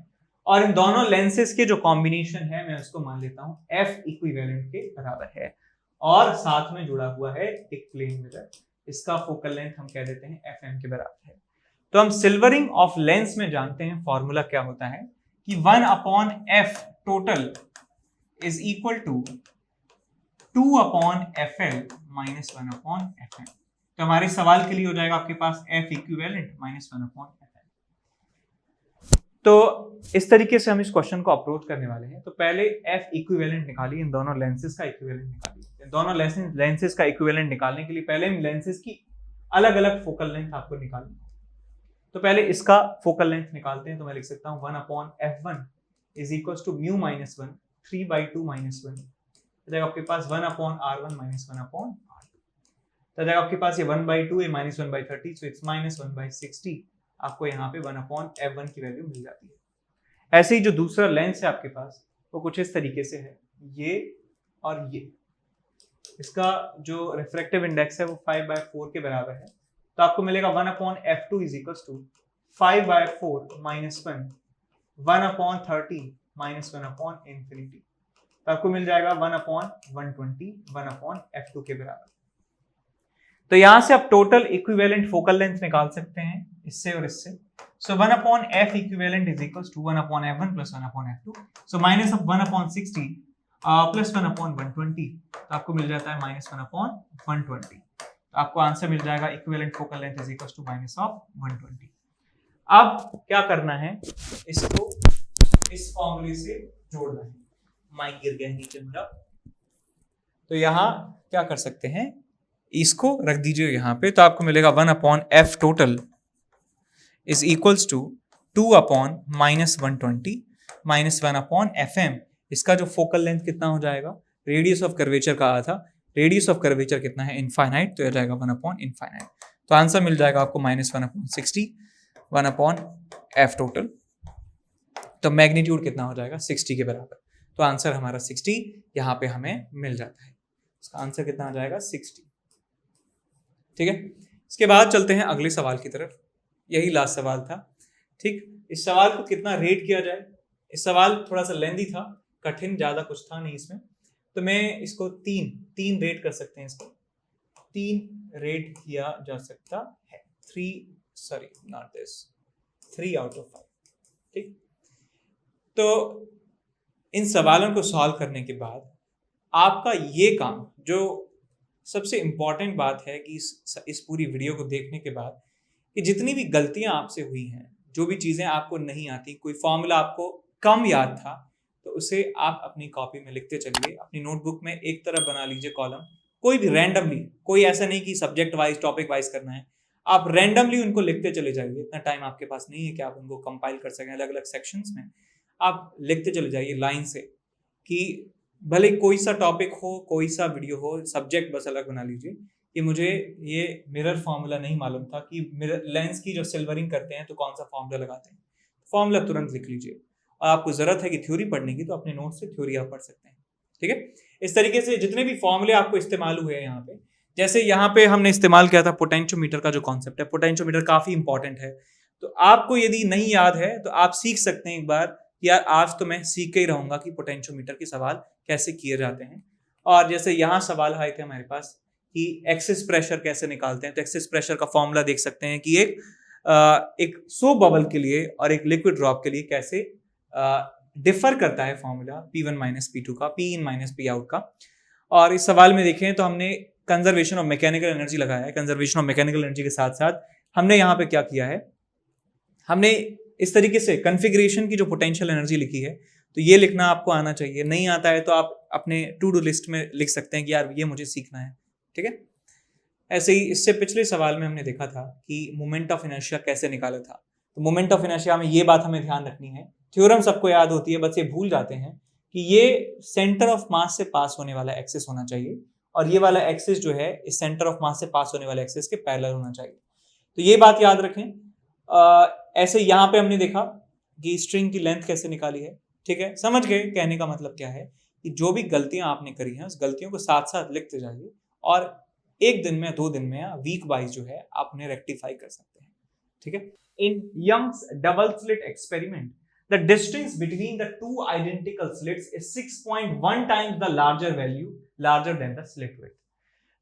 और इन दोनों लेंसेज के जो कॉम्बिनेशन है मैं उसको मान लेता हूं F इक्विवेलेंट के बराबर है और साथ में जुड़ा हुआ है एक प्लेन मिरर, इसका फोकल लेंथ हम कह देते हैं FM के बराबर है। तो हम सिल्वरिंग ऑफ लेंस में जानते हैं फॉर्मूला क्या होता है कि 1/f total is equal to 2/FL minus 1/FM। तो हमारे सवाल के लिए हो जाएगा आपके पास F इक्विवेलेंट माइनस 1/FM। तो इस तरीके से हम इस क्वेश्चन को अप्रोच करने वाले हैं। तो पहले F इक्विवेलेंट निकालिए, इन दोनों लेंसेज का इक्विवेलेंट निकालिए। दोनों लेंसेज का इक्विवेलेंट निकालने के लिए पहले इन लेंसेज की अलग अलग फोकल लेंथ आपको निकालनी है। तो पहले इसका फोकल लेंथ निकालते हैं। तो मैं लिख सकता हूं 1/f1 is equal to μ minus 1 3/2 minus 1, तो जाएगा आपके पास 1/r1 माइनस 1/r2, तो जाएगा आपके पास ये 1/2 है माइनस 1/30, सो इट्स माइनस 1/60। आपको यहाँ पे 1/f1 की वैल्यू मिल जाती है। ऐसे ही जो दूसरा लेंस है आपके पास वो कुछ इस तरीके से है, ये और ये, इसका जो रिफ्रैक्टिव इंडेक्स है वो 5/4 के बराबर है। तो आपको मिलेगा 1/f2 is equal to 5/4 minus 1 1/30 minus 1/infinity। तो आपको मिल जाएगा 1/120 1/f2 के बराबर। तो यहां से आप टोटल इक्विवेलेंट फोकल लेंथ निकाल सकते हैं इससे और इससे। So 1/f equivalent is equal to 1/f1 plus 1/f2, so minus of 1/60 plus 1/120, तो आपको मिल जाता है माइनस 1/120। तो आपको आंसर मिल जाएगा equivalent focal length is equal to minus of 120। अब क्या करना है, इसको इस फॉर्मूले से जोड़ना है। माइक गिर गया नीचे मेरा, तो यहाँ क्या कर सकते हैं, इसको रख दीजिए यहाँ पे। तो आपको मिलेगा 1/f total is equals to 2/-120 minus 1/fm। इसका जो फोकल लेंथ कितना हो जाएगा, रेडियस ऑफ कर्वेचर का आया था, रेडियस ऑफ कर्वेचर कितना है, इनफाइनाइट, तो यह जाएगा 1/इनफाइनाइट। तो आंसर मिल जाएगा आपको माइनस 1/60 1/f टोटल। तो मैग्नीट्यूड कितना हो जाएगा, 60 के बराबर। तो आंसर हमारा 60 यहाँ पे हमें मिल जाता है। इसका आंसर कितना आ जाएगा, 60। ठीक है, इसके बाद चलते हैं अगले सवाल की तरफ। यही लास्ट सवाल था, ठीक। इस सवाल को कितना रेट किया जाए, इस सवाल थोड़ा सा लेंदी था, कठिन ज्यादा कुछ था नहीं इसमें, तो मैं इसको तीन रेट कर सकते हैं, इसको 3 रेट किया जा सकता है। 3 आउट ऑफ 5, ठीक। तो इन सवालों को सॉल्व करने के बाद आपका ये काम, जो सबसे इंपॉर्टेंट बात है कि इस पूरी वीडियो को देखने के बाद, कि जितनी भी गलतियां आपसे हुई हैं, जो भी चीजें आपको नहीं आती, कोई फॉर्मूला आपको कम याद था, तो उसे आप अपनी कॉपी में लिखते चलिए। अपनी नोटबुक में एक तरफ बना लीजिए कॉलम, कोई भी रैंडमली, कोई ऐसा नहीं कि सब्जेक्ट वाइज टॉपिक वाइज करना है, आप रैंडमली उनको लिखते चले जाइए। इतना टाइम आपके पास नहीं है कि आप उनको कंपाइल कर सकें अलग अलग सेक्शंस में। आप लिखते चले जाइए लाइन से, कि भले कोई सा टॉपिक हो, कोई सा वीडियो हो, सब्जेक्ट बस अलग बना लीजिए कि मुझे ये मिरर फॉर्मूला नहीं मालूम था कि मिरर लेंस की जो सिल्वरिंग करते हैं तो कौन सा फॉर्मूला लगाते हैं, फॉर्मूला तुरंत लिख लीजिए। और आपको जरूरत है कि थ्योरी पढ़ने की, तो अपने नोट से थ्योरी आप पढ़ सकते हैं, ठीक है। इस तरीके से जितने भी फॉर्मूले आपको इस्तेमाल हुए हैं यहाँ पे, जैसे यहाँ पे हमने इस्तेमाल किया था पोटेंशियोमीटर का जो कॉन्सेप्ट है, पोटेंशियोमीटर काफी इंपॉर्टेंट है। तो आपको यदि नहीं याद है तो आप सीख सकते हैं एक बार, यार आज तो मैं सीख के ही रहूंगा कि पोटेंशियोमीटर के सवाल कैसे किए जाते हैं। और जैसे यहाँ सवाल आए थे हमारे पास कि एक्सेस प्रेशर कैसे निकालते हैं। तो एक्सेस प्रेशर का फॉर्मूला देख सकते हैं कि एक सोप बबल के लिए और एक लिक्विड ड्रॉप के लिए कैसे डिफर करता है फॉर्मूला P1 माइनस P2 का, P इन माइनस P आउट का। और इस सवाल में देखें तो हमने कंजर्वेशन ऑफ मैकेनिकल एनर्जी लगाया है। कंजर्वेशन ऑफ मैकेनिकल एनर्जी के साथ साथ हमने यहाँ पे क्या किया है, हमने इस तरीके से कॉन्फ़िगरेशन की जो पोटेंशियल एनर्जी लिखी है, तो ये लिखना आपको आना चाहिए। नहीं आता है तो आप अपने टू डू लिस्ट में लिख सकते हैं कि यार ये मुझे सीखना है, ठीक है। ऐसे ही इससे पिछले सवाल में हमने देखा था कि मोमेंट ऑफ इनर्शिया कैसे निकाला था। तो मोमेंट ऑफ इनर्शिया में ये बात हमें ध्यान रखनी है, थ्योरम सबको याद होती है, बस ये भूल जाते हैं कि ये सेंटर ऑफ मास से पास होने वाला एक्सिस होना चाहिए और ये वाला एक्सिस जो है इस सेंटर ऑफ मास से पास होने वाले एक्सिस के पैरेलल होना चाहिए। तो ये बात याद रखें। ऐसे यहाँ पे हमने देखा कि स्ट्रिंग की लेंथ कैसे निकाली है, ठीक है। समझ गए कहने का मतलब क्या है कि जो भी गलतियां आपने करी हैं उस गलतियों को साथ साथ लिखते जाइए और एक दिन में, 2 दिन में या वीक वाइज जो है आप उन्हें रेक्टिफाई कर सकते हैं, ठीक है। In Young's double slit experiment the distance between the two identical slits is 6.1 times the larger than the slit width।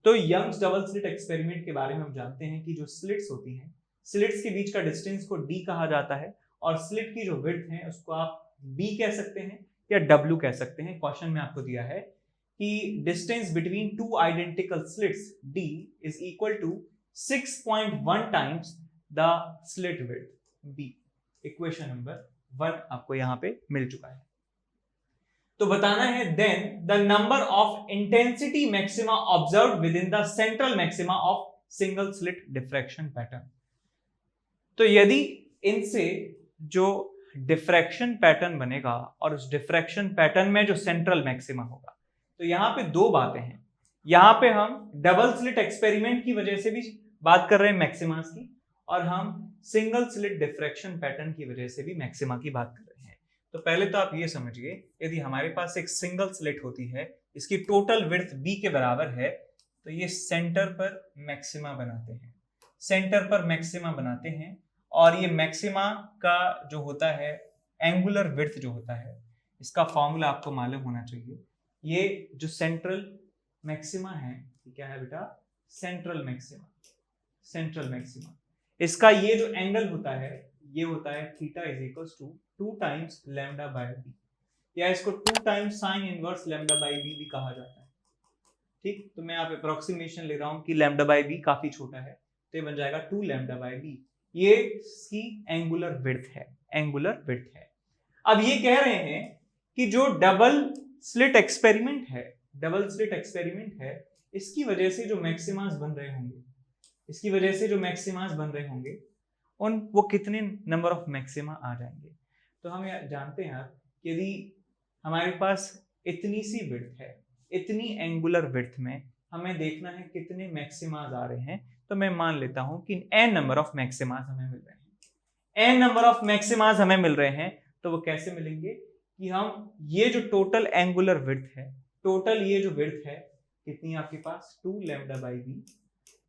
तो यंग्स डबल स्लिट एक्सपेरिमेंट के बारे में हम जानते हैं कि जो स्लिट्स होती हैं, स्लिट्स के बीच का डिस्टेंस को d कहा जाता है और स्लिट की जो विड्थ है उसको आप b कह सकते हैं या w कह सकते हैं। क्वेश्चन में आपको दिया है कि distance between two identical slits d is equal to 6.1 times the slit width b। Equation number 1 आपको यहां पे मिल चुका है। तो बताना है then the number of intensity maxima observed within the central maxima of single slit diffraction pattern. तो यदि इनसे जो डिफ्रैक्शन पैटर्न बनेगा और उस डिफ्रैक्शन पैटर्न में जो सेंट्रल मैक्सिमा होगा, तो यहां पे दो बातें हैं। यहां पे हम डबल स्लिट एक्सपेरिमेंट की वजह से भी बात कर रहे हैं मैक्सिमास की और हम सिंगल स्लिट डिफ्रैक्शन पैटर्न की वजह से भी मैक्सिमा की बात कर रहे हैं। तो पहले तो आप ये समझिए, यदि हमारे पास एक सिंगल स्लिट होती है, इसकी टोटल विड्थ b के बराबर है, तो ये सेंटर पर मैक्सिमा बनाते हैं, सेंटर पर मैक्सिमा बनाते हैं और ये मैक्सिमा का जो होता है एंगुलर विड्थ जो होता है, इसका फॉर्मूला आपको मालूम होना चाहिए। ये जो सेंट्रल मैक्सिमा है, क्या है बेटा, सेंट्रल मैक्सिमा, सेंट्रल मैक्सिमा। इसका ये जो एंगल होता है ये होता है theta is equals to 2 times lambda by b, या इसको 2 times sine inverse lambda by b भी कहा जाता है, ठीक। तो मैं यहाँ पे अप्रोक्सीमेशन ले रहा हूँ कि लैम्डा बाय बी काफी छोटा है, तो ये बन जाएगा 2 लैम्डा बाय बी। ये इसकी एंगुलर विड्थ है, एंगुलर विड्थ है। अब ये कह रहे हैं कि जो डबल स्लिट एक्सपेरिमेंट है, डबल स्लिट एक्सपेरिमेंट है, इसकी वजह से जो मैक्सिमास बन रहे होंगे, इसकी वजह से जो मैक्सिमास बन रहे होंगे वो कितने नंबर ऑफ मैक्सिमा आ जाएंगे। तो हम जानते हैं यदि हमारे पास इतनी सी विड्थ है, इतनी एंगुलर विड्थ में हमें देखना है कितने मैक्सिमास आ रहे हैं, तो मैं मान लेता हूं कि n नंबर ऑफ मैक्सिमास हमें मिल रहे हैं। n नंबर ऑफ मैक्सिमास हमें मिल रहे हैं तो वो कैसे मिलेंगे कि हम ये जो टोटल एंगुलर विड्थ है, टोटल ये जो विड्थ है कितनी आपके पास 2 लैम्डा बाई बी,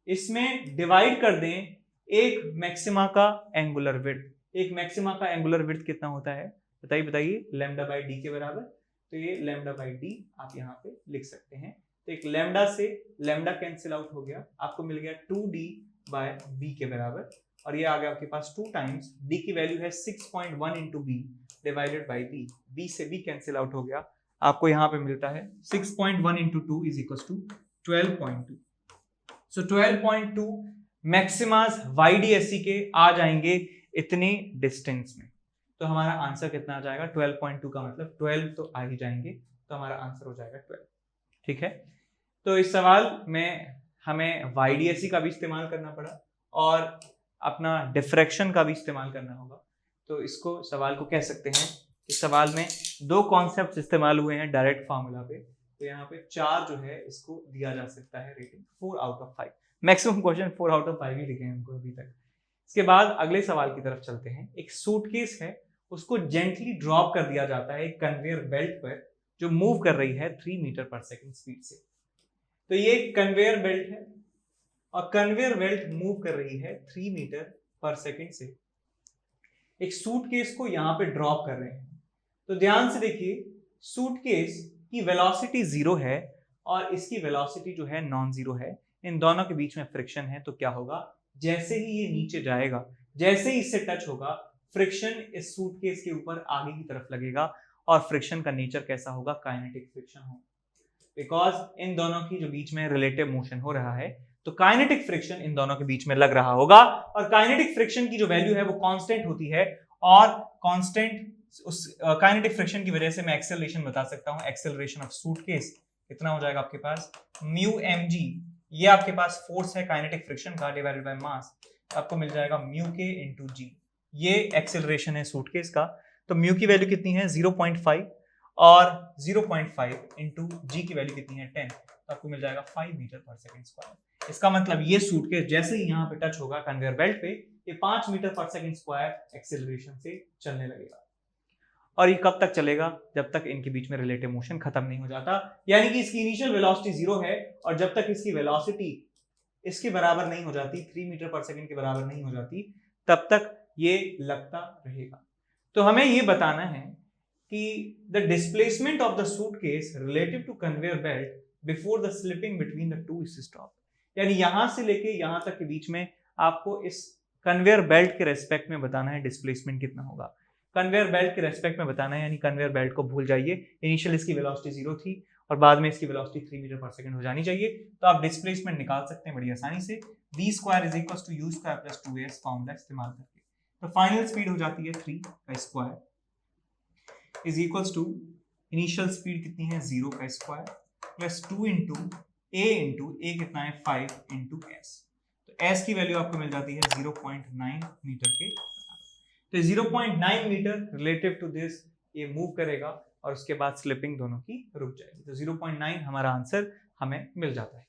इसमें डिवाइड कर दें एक मैक्सिमा का एंगुलर विड्थ। एक मैक्सिमा का एंगुलर विड्थ कितना होता है बताइए, बताइए, लैम्डा बाई डी के बराबर। तो ये लैम्डा बाई डी आप यहाँ पे लिख सकते हैं। तो एक लैम्डा से लैम्डा कैंसिल आउट हो गया, आपको मिल गया 2d बाय b के बराबर, और ये आ गया आपके पास 2 टाइम्स d की वैल्यू है 6.1 into b divided by b, b से b कैंसिल आउट हो गया, आपको यहाँ पे मिलता है 6.1 into 2 is equal to 12.2। So 12.2 maximas YDSC के आ जाएंगे इतने डिस्टेंस में। तो हमारा आंसर कितना आ जाएगा 12.2 का मतलब 12 तो आ ही जाएंगे, तो हमारा आंसर हो जाएगा 12, ठीक है। तो इस सवाल में हमें YDSC का भी इस्तेमाल करना पड़ा और अपना डिफ्रैक्शन का भी इस्तेमाल करना होगा। तो इसको सवाल को कह सकते हैं, इस सवाल में 2 कॉन्सेप्ट इस्तेमाल हुए हैं डायरेक्ट फार्मूला पे, तो यहाँ पे 4 जो है इसको दिया जा सकता है rating 4 out of 5। Maximum question 4 out of 5 ही लिखे हैं हमको अभी तक। इसके बाद अगले सवाल की तरफ चलते हैं। एक सूटकेस है, उसको जेंटली ड्रॉप कर दिया जाता है एक कन्वेयर बेल्ट पर जो मूव कर रही है 3 मीटर पर सेकंड स्पीड से। तो ये कन्वेयर बेल्ट है और कन्वेयर बेल्ट मूव कर रही है 3 मीटर पर सेकंड से। एक सूटकेस को यहाँ पे ड्रॉप कर रहे हैं। तो ध्यान से देखिए, सूटकेस की वेलोसिटी 0 है और इसकी वेलोसिटी जो है नॉन जीरो है, इन दोनों के बीच में फ्रिक्शन है तो क्या होगा, जैसे ही ये नीचे जाएगा, जैसे ही इससे टच होगा, फ्रिक्शन इस सूटकेस के ऊपर आगे की तरफ लगेगा और फ्रिक्शन का नेचर कैसा होगा, काइनेटिक फ्रिक्शन होगा, बिकॉज इन दोनों की जो बीच में रिलेटिव मोशन हो रहा है तो काइनेटिक फ्रिक्शन इन दोनों के बीच में लग रहा होगा और काइनेटिक फ्रिक्शन की जो वैल्यू है वो कांस्टेंट होती है और कांस्टेंट उस काइनेटिक फ्रिक्शन की वजह से मैं एक्सेलरेशन बता सकता हूं, एक्सेलरेशन ऑफ सूटकेस कितना हो जाएगा आपके पास म्यू mg, ये आपके पास फोर्स है काइनेटिक फ्रिक्शन का डिवाइडेड बाय मास, आपको मिल जाएगा म्यू के इनटू जी, ये एक्सेलरेशन है सूटकेस का। तो म्यू की वैल्यू कितनी है 0.5 और 0.5 इंटू जी की वैल्यू कितनी है 10, तो आपको मिल जाएगा 5 मीटर पर सेकंड स्क्वायर। इसका मतलब ये सूटकेस जैसे ही यहाँ पे टच होगा कन्वेयर बेल्ट पे, ये 5 मीटर पर सेकंड स्क्वायर एक्सेलरेशन से चलने लगेगा और ये कब तक चलेगा, जब तक इनके बीच में रिलेटिव मोशन खत्म नहीं हो जाता, यानी कि इसकी इनिशियल वेलोसिटी 0 है और जब तक इसकी वेलोसिटी इसके बराबर नहीं हो जाती, 3 मीटर पर सेकंड के बराबर नहीं हो जाती, तब तक ये लगता रहेगा। तो हमें ये बताना है कि the displacement of the suitcase relative to conveyor belt before the slipping between the two stop, यानी यहां से लेके यहां तक के बीच में आपको इस कन्वेयर बेल्ट के रेस्पेक्ट में बताना है डिस्प्लेसमेंट कितना होगा, कन्वेयर बेल्ट के रेस्पेक्ट में बताना है, यानी कन्वेयर बेल्ट को भूल जाइए, इनिशियल इसकी वेलोसिटी 0 थी और बाद में इसकी वेलोसिटी 3 मीटर पर सेकंड हो जानी चाहिए, तो आप डिस्प्लेसमेंट निकाल सकते हैं बड़ी आसानी से, v square is equals to u square plus 2as formula इस्तेमाल करके। तो फाइनल स्पीड हो जाती है 3 का square is equals to initial speed कितनी है 0 का स्क्वायर प्लस 2 इंटू a कितना है 5 इंटू s, तो s की वैल्यू आपको मिल जाती है 0.9 मीटर के, तो 0.9 मीटर रिलेटिव टू दिस ये मूव करेगा और उसके बाद स्लिपिंग दोनों की रुक जाएगी, तो 0.9 हमारा आंसर हमें मिल जाता है।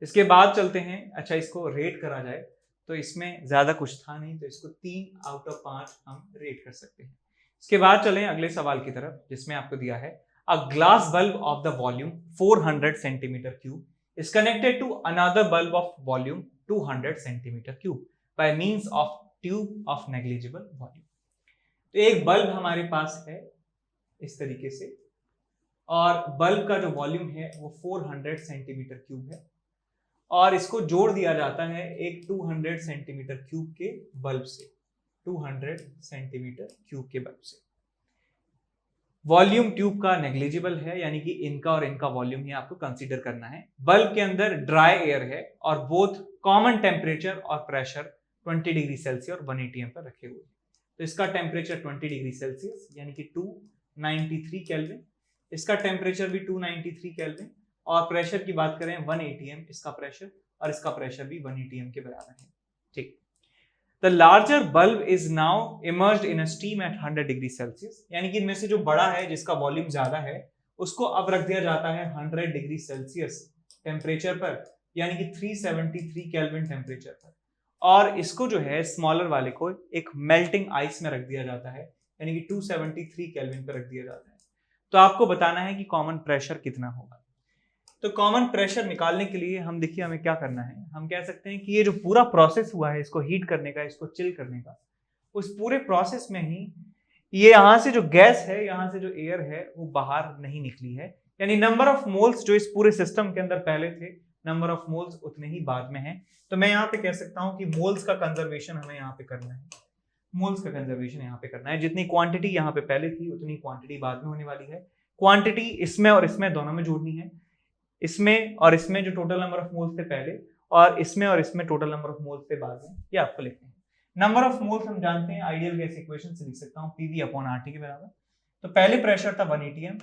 इसके बाद चलते हैं, अच्छा इसको रेट करा जाए तो इसमें ज्यादा कुछ था नहीं, तो इसको 3 आउट ऑफ 5 हम रेट कर सकते हैं। इसके बाद चलें अगले सवाल की तरफ, जिसमें आपको दिया है a glass bulb of the volume 400 centimetre cube is connected to another bulb of volume 200 centimetre cube by means of tube of negligible volume. तो एक बल्ब हमारे पास है इस तरीके से और बल्ब का जो वॉल्यूम है वो 400 सेंटीमीटर क्यूब है और इसको जोड़ दिया जाता है एक 200 सेंटीमीटर क्यूब के बल्ब से, 200 सेंटीमीटर क्यूब के बल्ब से। वॉल्यूम ट्यूब का नेग्लिजिबल है, यानी कि इनका और इनका वॉल्यूम ही आपको कंसीडर करना है। बल्ब के अंदर ड्राई एयर है और बोथ कॉमन टेम्परेचर और प्रेशर 20 डिग्री सेल्सियस और 1 atm पर रखे हुए हैं। तो इसका टेम्परेचर 20 डिग्री सेल्सियस यानी कि 293 केल्विन, इसका टेम्परेचर भी 293 केल्विन और प्रेशर की बात करें 1 atm इसका प्रेशर और इसका प्रेशर भी 1 atm के बराबर है। ठीक, the larger bulb is now emerged in a steam eight 100 degree Celsius, यानी कि इनमें से जो बड़ा है जिसका वॉल्यूम ज्यादा है उसको अब रख दिया जाता है 100 डिग्री सेल्सियस टेम्परेचर पर, यानी कि 373 केल्विन टेम्परेचर पर, और इसको जो है स्मॉलर वाले को एक मेल्टिंग आइस में रख दिया जाता है, यानी कि 273 केल्विन पर रख दिया जाता है। तो आपको बताना है कि कॉमन प्रेशर कितना होगा। तो कॉमन प्रेशर निकालने के लिए हम देखिए हमें क्या करना है, हम कह सकते हैं कि ये जो पूरा प्रोसेस हुआ है इसको हीट करने का, इसको चिल करने का, उस पूरे प्रोसेस में ही ये यहाँ से जो गैस है, यहाँ से जो एयर है वो बाहर नहीं निकली है, यानी नंबर ऑफ मोल्स जो इस पूरे सिस्टम के अंदर पहले थे, नंबर ऑफ मोल्स उतने ही बाद में हैं। तो मैं यहाँ पे कह सकता हूँ कि मोल्स का कंजर्वेशन हमें यहाँ पे करना है, मोल्स का कंजर्वेशन यहाँ पे करना है। जितनी क्वांटिटी यहाँ पे पहले थी उतनी क्वांटिटी बाद में होने वाली है। क्वांटिटी इसमें और इसमें दोनों में जोड़नी है, इसमें और इसमें जो टोटल नंबर ऑफ मोल्स थे पहले और इसमें टोटल नंबर ऑफ मोल्स थे बाद में, ये आपको लिखना है। नंबर ऑफ मोल्स हम जानते हैं आइडियल गैस इक्वेशन से लिख सकता हूँ PV अपॉन RT के बराबर। तो पहले प्रेशर था 1 atm,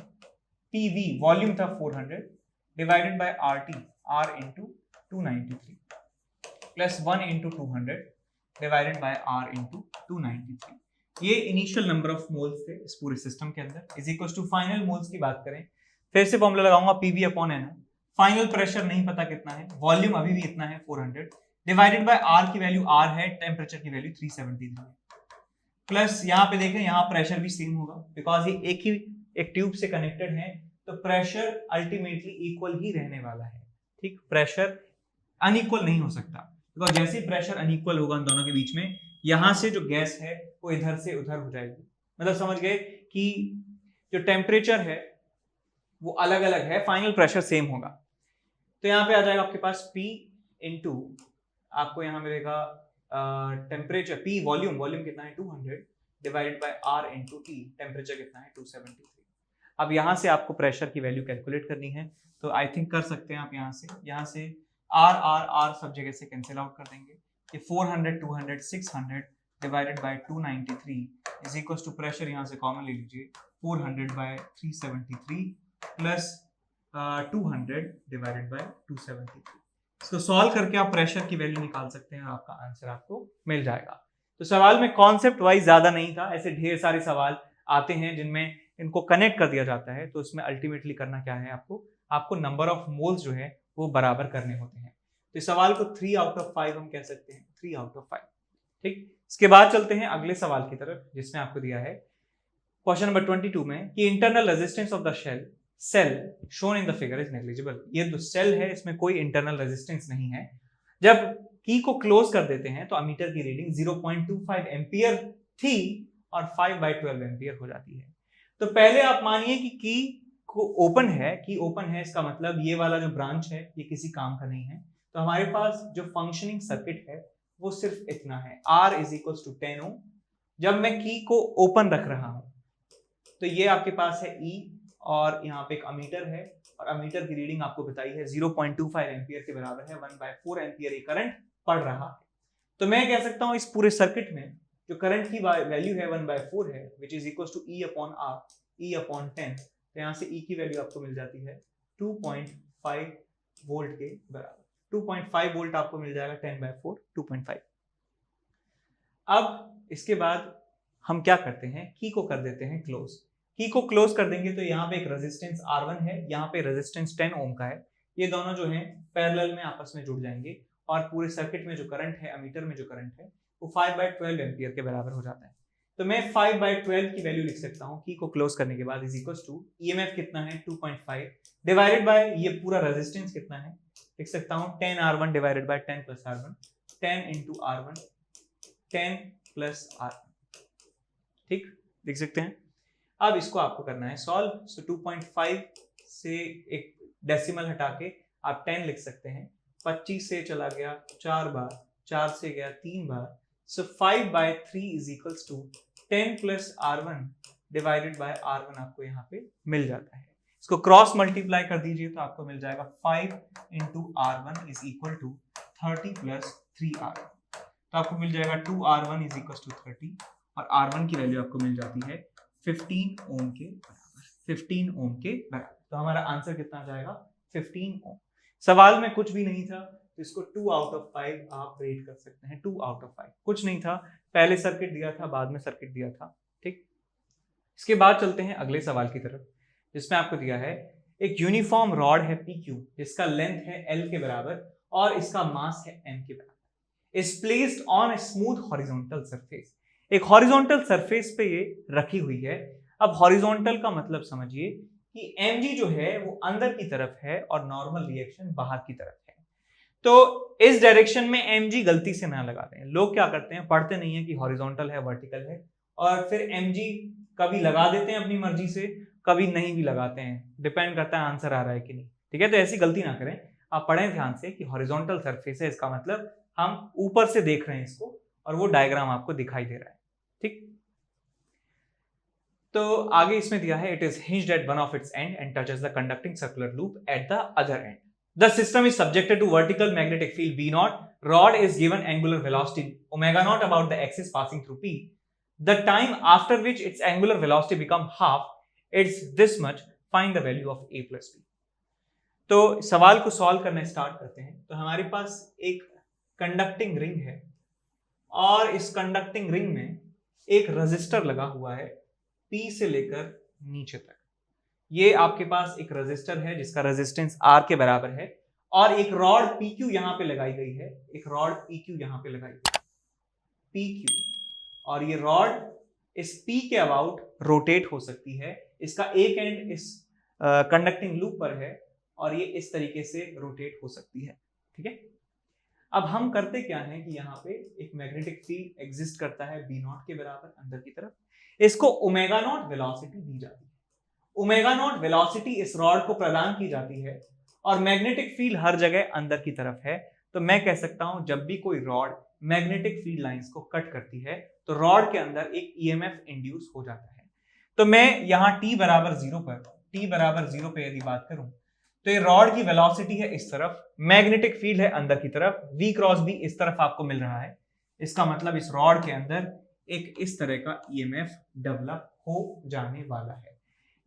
PV वॉल्यूम था 400 divided by RT R into 293 plus 1 into 200 divided by R into 293, ये इनिशियल नंबर ऑफ मोल्स थे इस पूरे सिस्टम के अंदर, is equal to final moles की बात करें फिर से फॉर्मूला लगाऊंगा PV upon NO, final pressure नहीं पता कितना है, वॉल्यूम अभी भी इतना है 400 डिवाइडेड बाय R की वैल्यू R है, टेम्परेचर की वैल्यू 373 है, प्लस यहाँ पे देखें यहाँ प्रेशर भी सेम होगा बिकॉज ये एक ट्यूब से कनेक्टेड है, तो प्रेशर अल्टीमेटली इक्वल ही रहने वाला है। ठीक, प्रेशर अनइक्वल नहीं हो सकता बिकॉज जैसे प्रेशर अनइक्वल होगा इन दोनों के बीच में, यहाँ से जो गैस है वो इधर से उधर हो जाएगी, मतलब समझ गए कि जो टेम्परेचर है वो अलग अलग है, फाइनल प्रेशर सेम होगा। तो यहाँ पे आ जाएगा आपके पास P इनटू आपको यहाँ मिलेगा टेम्परेचर P वॉल्यूम कितना है 200 divided by R into T temperature कितना है 273। अब यहाँ से आपको प्रेशर की वैल्यू कैलकुलेट करनी है, तो आई थिंक कर सकते हैं आप यहाँ से R सब जगह से कैंसिल आउट कर देंगे। ये 400 200 600 divided by 293 is equal to pressure यहाँ से कॉमन ले लीजिए 400 बाय 373 प्लस 200 डिवाइडेड बाय 273। इसको सॉल्व करके आप प्रेशर की वैल्यू निकाल सकते हैं और आपका आंसर आपको मिल जाएगा। तो सवाल में कॉन्सेप्ट वाइज ज्यादा नहीं था, ऐसे ढेर सारे सवाल आते हैं जिनमें इनको कनेक्ट कर दिया जाता है, तो इसमें अल्टीमेटली करना क्या है, आपको नंबर ऑफ मोल्स जो है वो बराबर करने होते हैं। तो इस सवाल को 3 आउट ऑफ 5 हम कह सकते हैं, 3 आउट ऑफ 5। ठीक, इसके बाद चलते हैं अगले सवाल की तरफ, जिसमें आपको दिया है क्वेश्चन नंबर 22 में कि internal resistance of the cell shown in the figure is negligible. ये जो सेल है इसमें कोई इंटरनल रेजिस्टेंस नहीं है। जब की को क्लोज कर देते हैं तो अमीटर की रीडिंग 0.25 एम्पियर थी और 5/12 एम्पियर हो जाती है। तो पहले आप मानिए कि की को ओपन है, की ओपन है, इसका मतलब ये वाला जो ब्रांच है ये किसी काम का नहीं है। तो हमारे पास जो फंक्शनिंग सर्किट है वो सिर्फ इतना है, R इज इक्वल टू 10 ओम। जब मैं की को ओपन रख रहा हूं तो ये आपके पास है E और यहाँ पे एक अमीटर है और अमीटर की रीडिंग आपको बताई है 0.25 एम्पियर के बराबर है, 1/4 एम्पियर ये करंट पड़ रहा है। तो मैं कह सकता हूं इस पूरे सर्किट में जो करंट की वैल्यू है 1/4 है, which is equal to E/R, E/10। तो यहाँ से E की वैल्यू आपको मिल जाती है 2.5 वोल्ट के बराबर। 2.5 वोल्ट आपको मिल जाएगा 10/4 2.5। अब इसके बाद हम क्या करते हैं, की को कर देते हैं क्लोज। की को क्लोज कर देंगे तो यहाँ पे एक रेजिस्टेंस R1 है, यहाँ पे रेजिस्टेंस 10 ओम का है। ये दोनों जो है पैरेलल में आपस में जुड़ जाएंगे और पूरे सर्किट में जो करंट है, अमीटर में जो करंट है वो 5/12 एम्पियर के बराबर हो जाता है। तो मैं 5/12 की वैल्यू लिख सकता हूँ की को क्लोज करने के बाद, इज इक्वल टू ईएमएफ कितना है 2.5 डिवाइडेड बाय ये पूरा रेजिस्टेंस कितना है, लिख सकता हूँ 10R1 divided by 10 plus R1, 10 into R1 10 plus R1। ठीक, लिख सकते हैं। अब इसको आपको करना है सॉल्व। सो 2.5 से एक डेसिमल हटा के आप 10 लिख सकते हैं। 25 से चला गया 4 बार, 4 से गया 3 बार। So 5/3 is equals to 10 plus R1 divided by R1 आपको यहाँ पे मिल जाता है। इसको क्रॉस मल्टीप्लाई कर दीजिए तो आपको मिल जाएगा 5 into R1 is equal to 30 plus 3R1। तो आपको मिल जाएगा 2R1 इज इक्वल टू 30 और R1 की वैल्यू आपको मिल जाती है 15 ओम के बराबर, 15 ओम के बराबर। तो हमारा आंसर कितना आ जाएगा 15 ओम। सवाल में कुछ भी नहीं था तो इसको 2 आउट ऑफ 5 आप रेट कर सकते हैं। 2 आउट ऑफ 5 कुछ नहीं था, पहले सर्किट दिया था, बाद में सर्किट दिया था। ठीक, इसके बाद चलते हैं अगले सवाल की तरफ, जिसमें आपको दिया है एक यूनिफॉर्म रॉड है PQ जिसका लेंथ है L के बराबर और इसका मास है M के बराबर, is placed on a smooth horizontal surface. एक हॉरिजॉन्टल सरफेस पे ये रखी हुई है। अब हॉरिजॉन्टल का मतलब समझिए कि mg जो है वो अंदर की तरफ है और नॉर्मल रिएक्शन बाहर की तरफ है। तो इस डायरेक्शन में mg गलती से ना लगा दें। लोग क्या करते हैं, पढ़ते नहीं है कि हॉरिजॉन्टल है वर्टिकल है और फिर mg कभी लगा देते हैं अपनी मर्जी से, कभी नहीं भी लगाते हैं, डिपेंड करता है आंसर आ रहा है कि नहीं। ठीक है, तो ऐसी गलती ना करें, आप पढ़ें ध्यान से कि हॉरिजॉन्टल सरफेस है, इसका मतलब हम ऊपर से देख रहे हैं इसको और वो डायग्राम आपको दिखाई दे रहा है। ठीक, तो आगे इसमें दिया है it is hinged at one of its end and touches the conducting circular loop at the other end. The system is subjected to vertical magnetic field B0. Rod is given angular velocity ω0 about the axis passing through P. The time after which its angular velocity become half, it's this much. Find the value of A plus B. तो सवाल को solve करना start करते हैं। तो हमारे पास एक conducting ring है और इस कंडक्टिंग रिंग में एक रेजिस्टर लगा हुआ है P से लेकर नीचे तक। ये आपके पास एक रेजिस्टर है जिसका रेजिस्टेंस R के बराबर है और एक रॉड PQ यहाँ पे लगाई गई है, एक रॉड PQ यहाँ पे लगाई गई PQ, और ये रॉड इस P के अबाउट रोटेट हो सकती है। इसका एक एंड इस कंडक्टिंग लूप पर है और ये इस तरीके से रोटेट हो सकती है। ठीक है, अब हम करते क्या है कि यहाँ पे एक मैग्नेटिक फील्ड एग्जिस्ट करता है B0 के बराबर अंदर की तरफ, इसको ω0 वेलोसिटी दी जाती है। ω0 वेलोसिटी इस रॉड को प्रदान की जाती है और मैग्नेटिक फील्ड हर जगह अंदर की तरफ है। तो मैं कह सकता हूं जब भी कोई रॉड मैग्नेटिक फील्ड लाइंस को कट करती है तो रॉड के अंदर एक ईएमएफ इंड्यूस हो जाता है। तो मैं यहां t बराबर 0 पे यदि बात करूं तो ये रॉड की वेलोसिटी है इस तरफ, मैग्नेटिक फील्ड है अंदर की तरफ, v क्रॉस b इस तरफ आपको मिल रहा है। इसका मतलब इस रॉड के अंदर एक इस तरह का ईएमएफ डेवलप हो जाने वाला है।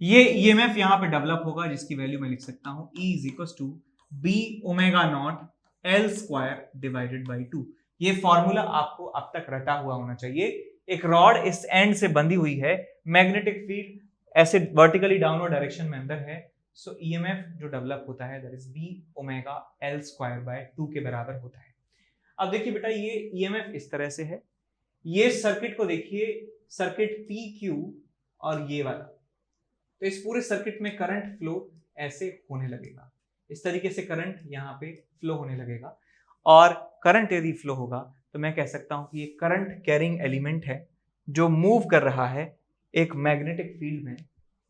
ये ईएमएफ यहां पे डेवलप होगा जिसकी वैल्यू मैं लिख सकता हूं E is equal to b omega naught l square divided by 2। ये फॉर्मूला आपको अब तक रटा हुआ होना चाहिए। एक रॉड इस एंड से बंधी हुई है, मैग्नेटिक फील्ड ऐसे वर्टिकली डाउनवर्ड डायरेक्शन में अंदर है, सो ईएमएफ जो डेवलप होता है that is b omega l square by 2 के बराबर होता है। अब देखिए बेटा ये ईएमएफ इस तरह से है, ये सर्किट को देखिए, सर्किट पी क्यू और ये वाला, तो इस पूरे सर्किट में करंट फ्लो ऐसे होने लगेगा, इस तरीके से करंट यहाँ पे फ्लो होने लगेगा। और करंट यदि फ्लो होगा तो मैं कह सकता हूं कि ये करंट कैरिंग एलिमेंट है जो मूव कर रहा है एक मैग्नेटिक फील्ड में।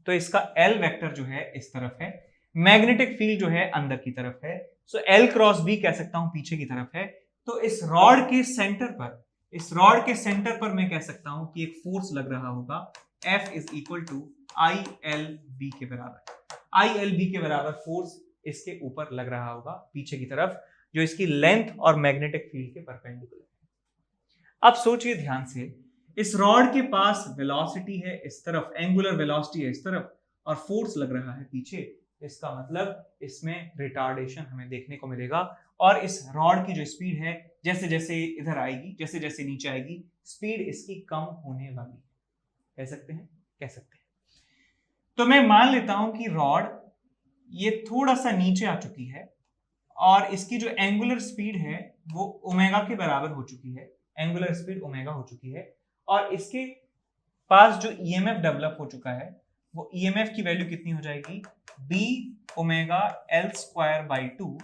तो इसका एल वेक्टर जो है इस तरफ है, मैग्नेटिक फील्ड जो है अंदर की तरफ है, सो एल क्रॉस बी कह सकता हूं पीछे की तरफ है। तो इस रॉड के सेंटर पर, इस रॉड के सेंटर पर मैं कह सकता हूं कि एक फोर्स लग रहा होगा, F is equal to I l b के बराबर। आई एल बी के बराबर फोर्स इसके ऊपर लग रहा होगा पीछे की तरफ, जो इसकी लेंथ और मैग्नेटिक फील्ड के परपेंडिकुलर है। अब सोचिए ध्यान से, इस रॉड के पास वेलोसिटी है इस तरफ, एंगुलर वेलोसिटी है इस तरफ, और फोर्स लग रहा है पीछे। इसका मतलब इसमें रिटार्डेशन हमें देखने को मिलेगा, और इस रॉड की जो स्पीड है जैसे जैसे इधर आएगी, जैसे जैसे नीचे आएगी, स्पीड इसकी कम होने वाली है। कह सकते हैं, कह सकते हैं। तो मैं मान लेता हूं कि रॉड ये थोड़ा सा नीचे आ चुकी है और इसकी जो एंगुलर स्पीड है वो ओमेगा के बराबर हो चुकी है, एंगुलर स्पीड ओमेगा हो चुकी है, और इसके पास जो ईएमएफ डेवलप हो चुका है वो ईएमएफ की वैल्यू कितनी हो जाएगी, b omega l square by 2।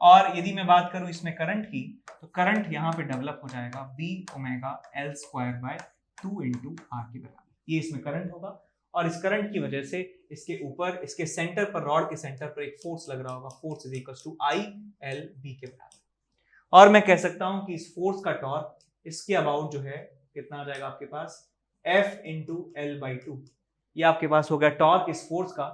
और यदि मैं बात करूं इसमें करंट की, तो करंट यहां पे डेवलप हो जाएगा b omega l square by 2 into r के बराबर। ये इसमें करंट होगा, और इस करंट की वजह से इसके ऊपर, इसके सेंटर पर, रॉड के सेंटर पर एक फोर्स लग रहा होगा, force is equal to I l b के बराबर। और मैं कह सकता हूं कि इस फोर्स का टॉर्क इसके अबाउट जो है कितना आ जाएगा आपके पास, एफ इंटू एल बाई 2। ये आपके पास हो गया टॉर्क इस फोर्स का,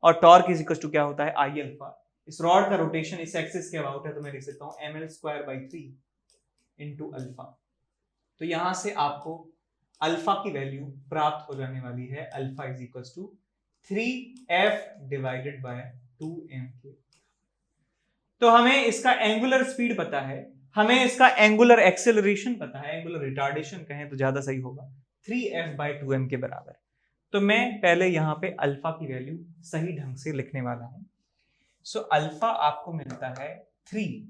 और टॉर्क इज इक्वल टू क्या होता है, आई अल्फा। इस रॉड का रोटेशन इस एक्सिस के अबाउट है, तो मैं लिख सकता हूं m l square by 3 into alpha. तो यहां से आपको अल्फा की वैल्यू प्राप्त हो जाने वाली है, alpha is equal to 3f divided by 2m। तो हमें इसका एंगुलर स्पीड पता है, हमें इसका एंगुलर एक्सेलरेशन पता है, एंगुलर रिटार्डेशन कहें तो ज्यादा सही होगा, 3f बाय 2m के बराबर। तो मैं पहले यहां पे अल्फा की वैल्यू सही ढंग से लिखने वाला हूं। सो अल्फा आपको मिलता है 3,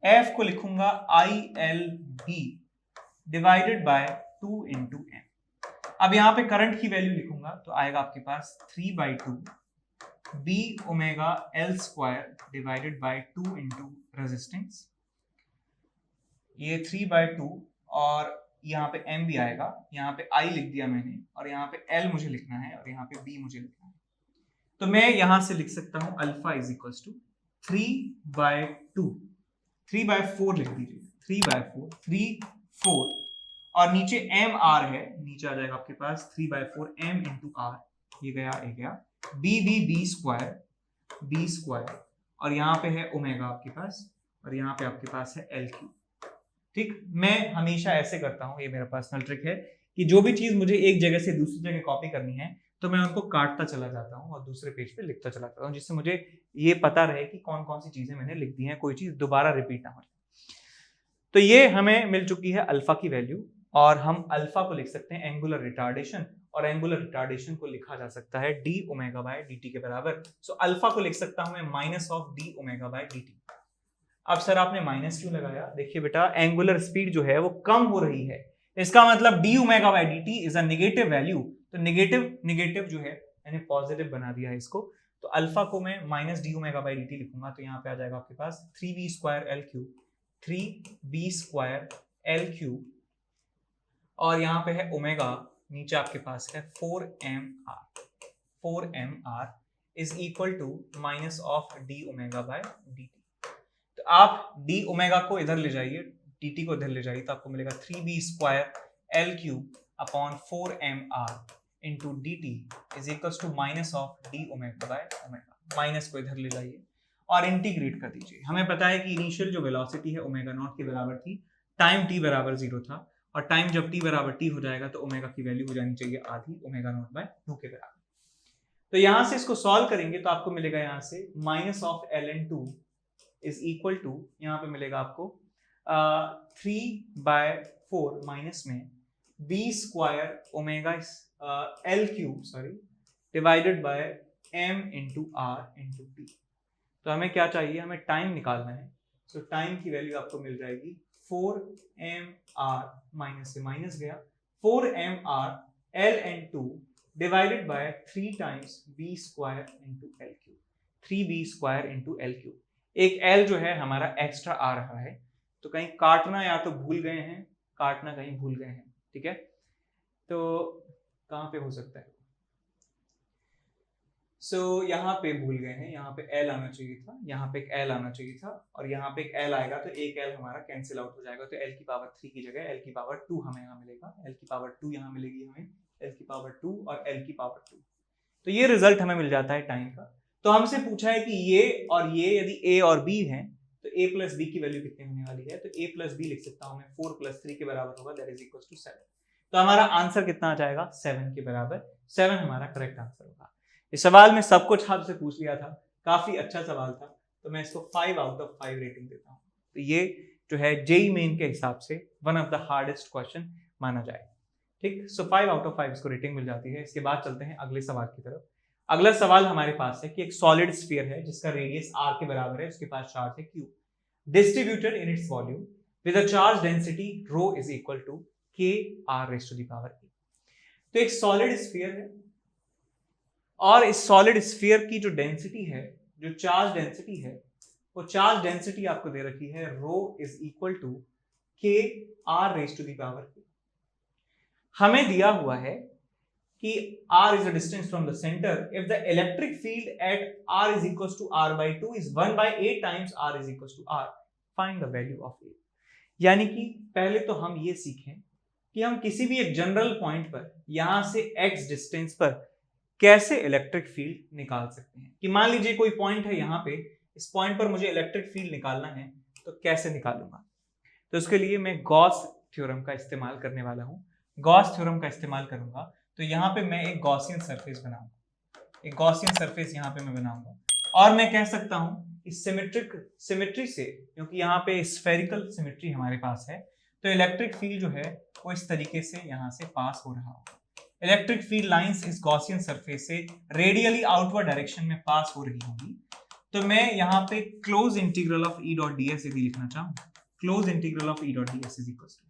f को लिखूंगा I l b divided by 2 into m. अब यहां पे करंट की वैल्यू लिखूंगा तो आएगा आपके पास 3 by 2 b omega l square divided by 2 into resistance, ये 3 बाई 2, और यहाँ पे m भी आएगा, यहाँ पे I लिख दिया मैंने, और यहाँ पे L मुझे लिखना है, और यहाँ पे B मुझे लिखना है। तो मैं यहां से लिख सकता हूं alpha is equal to 3 by 2, 3 by 4 लिख दीजिए, 3 बाय 4, 3 4, और नीचे एम आर है, नीचे आ जाएगा आपके पास 3 बाय 4 एम इंटू आर, ये गया बी स्क्वायर, और यहाँ पे है ओमेगा आपके पास, और यहाँ पे आपके पास है एल क्यू। ठीक, मैं हमेशा ऐसे करता हूँ, ये मेरा पर्सनल ट्रिक है कि जो भी चीज मुझे एक जगह से दूसरी जगह कॉपी करनी है तो मैं उनको काटता चला जाता हूँ और दूसरे पेज पे लिखता चला जाता हूँ, जिससे मुझे ये पता रहे कि कौन कौन सी चीजें मैंने लिख दी हैं, कोई चीज दोबारा रिपीट ना हो। तो ये हमें मिल चुकी है अल्फा की वैल्यू, और हम अल्फा को लिख सकते हैं एंगुलर रिटार्डेशन, और एंगुलर रिटार्डेशन को लिखा जा सकता है D omega by d T के बराबर। सो अल्फा को लिख सकता हूं मैं minus of d omega by d T. अब सर आपने माइनस क्यों लगाया, देखिए बेटा एंगुलर स्पीड जो है वो कम हो रही है, इसका मतलब D omega by d T is a negative value, तो नेगेटिव जो है मैंने पॉजिटिव बना दिया है इसको। तो अल्फा को मैं minus D omega by d T लिखूंगा, तो यहाँ पे आ जाएगा आपके पास 3b square L cube, 3b square L cube, और यहाँ पे है ओमेगा, नीचे आपके पास है 4mr is equal to minus of d omega by d t. तो आप डी ओमेगा को इधर ले जाइए, dt को इधर ले जाइए, तो आपको मिलेगा 3b² L³ upon 4mr into dt is equal to minus of d omega by omega. Minus को इधर ले जाइए और इंटीग्रेट कर दीजिए। हमें पता है कि इनिशियल जो वेलोसिटी है ओमेगा नॉट के बराबर थी, टाइम t बराबर 0 था, और टाइम जब t बराबर t हो जाएगा तो ओमेगा की वैल्यू हो जानी चाहिए आधी ओमेगा नॉट बाय 2 के बराबर। तो यहां से इसको सॉल्व करेंगे तो आपको मिलेगा यहां से minus of ln2 is equal to, यहां पे मिलेगा आपको 3/4 माइनस में b² omega L³ divided by m into r into t. तो हमें क्या चाहिए, हमें टाइम निकालना है। तो टाइम की वैल्यू आपको मिल जाएगी 4mr, माइनस से माइनस गया, 4mr ln2 divided by 3 times b² into L³, 3b² into L³। एक L जो है हमारा एक्स्ट्रा आ रहा है, तो कहीं काटना या तो भूल गए हैं, काटना कहीं भूल गए हैं, ठीक है। तो कहाँ पे हो सकता है, यहाँ पे भूल गए हैं, यहाँ पे L आना चाहिए था, यहाँ पे एक L आना चाहिए था, और यहाँ पे एक L आएगा तो एक L हमारा कैंसिल आउट हो जाएगा। तो L की पावर 3 की जगह L की पावर 2 हमें यहाँ मिलेगा, L की पावर 2 यहाँ मिलेगी हमें, L की पावर 2 और L की पावर 2। तो ये रिजल्ट हमें मिल जाता है टाइम का। तो हमसे पूछा है कि ये और ये यदि A और B हैं तो A प्लस B की वैल्यू कितनी होने वाली है, तो A प्लस B लिख सकता हूँ मैं, 4 + 3 के बराबर होगा, दैट इज इक्वल टू 7। तो हमारा आंसर कितना आ जाएगा, 7 के बराबर। 7 हमारा करेक्ट आंसर होगा। इस सवाल में सब कुछ आपसे पूछ लिया था, काफी अच्छा सवाल था, तो मैं इसको 5/5 रेटिंग देता हूँ। तो ये जो है जेईई मेन के हिसाब से one of the hardest question माना जाए, ठीक। सो 5/5 इसको रेटिंग मिल जाती है। इसके बाद चलते हैं अगले सवाल की तरफ। अगला सवाल हमारे पास है कि एक सॉलिड स्फीयर है जिसका रेडियस r के बराबर है, उसके पास चार्ज है q, distributed in its volume with a charge density ρ is equal to kr⁴ a। तो एक सॉलिड स्फीयर है और इस सॉलिड स्फीयर की जो डेंसिटी है, जो चार्ज डेंसिटी है, वो चार्ज डेंसिटी आपको दे रखी है ρ is equal to kr⁴ a। हमें दिया हुआ है कि r is the distance from the center if the electric field at r is equals to r/2 is 1/8 times r is equals to r, find the value of a। यानी कि पहले तो हम ये सीखें कि हम किसी भी एक जनरल पॉइंट पर यहां से x डिस्टेंस पर कैसे इलेक्ट्रिक फील्ड निकाल सकते हैं। कि मान लीजिए कोई पॉइंट है यहाँ पे, इस पॉइंट पर मुझे इलेक्ट्रिक फील्ड निकालना है, तो कैसे निकालूंगा। तो इसके लिए मैं गॉस थ्योरम का इस्तेमाल करने वाला हूँ। गॉस थ्योरम का इस्तेमाल करूंगा तो यहाँ पे मैं एक गॉसियन सरफेस बनाऊंगा, एक गॉसियन सरफेस यहाँ पे मैं बनाऊंगा, और मैं कह सकता हूँ इस सिमेट्री से, क्योंकि यहाँ पे स्फेरिकल सिमेट्री हमारे पास है, तो इलेक्ट्रिक फील्ड जो है वो इस तरीके से यहाँ से पास हो रहा होगा। इलेक्ट्रिक फील्ड लाइंस इस गॉसियन सरफेस से रेडियली आउटवर्ड डायरेक्शन में पास हो रही होंगी। तो मैं यहाँ पे close integral of E dot ds यदि लिखना चाहूँ, close integral of E dot ds is equal to,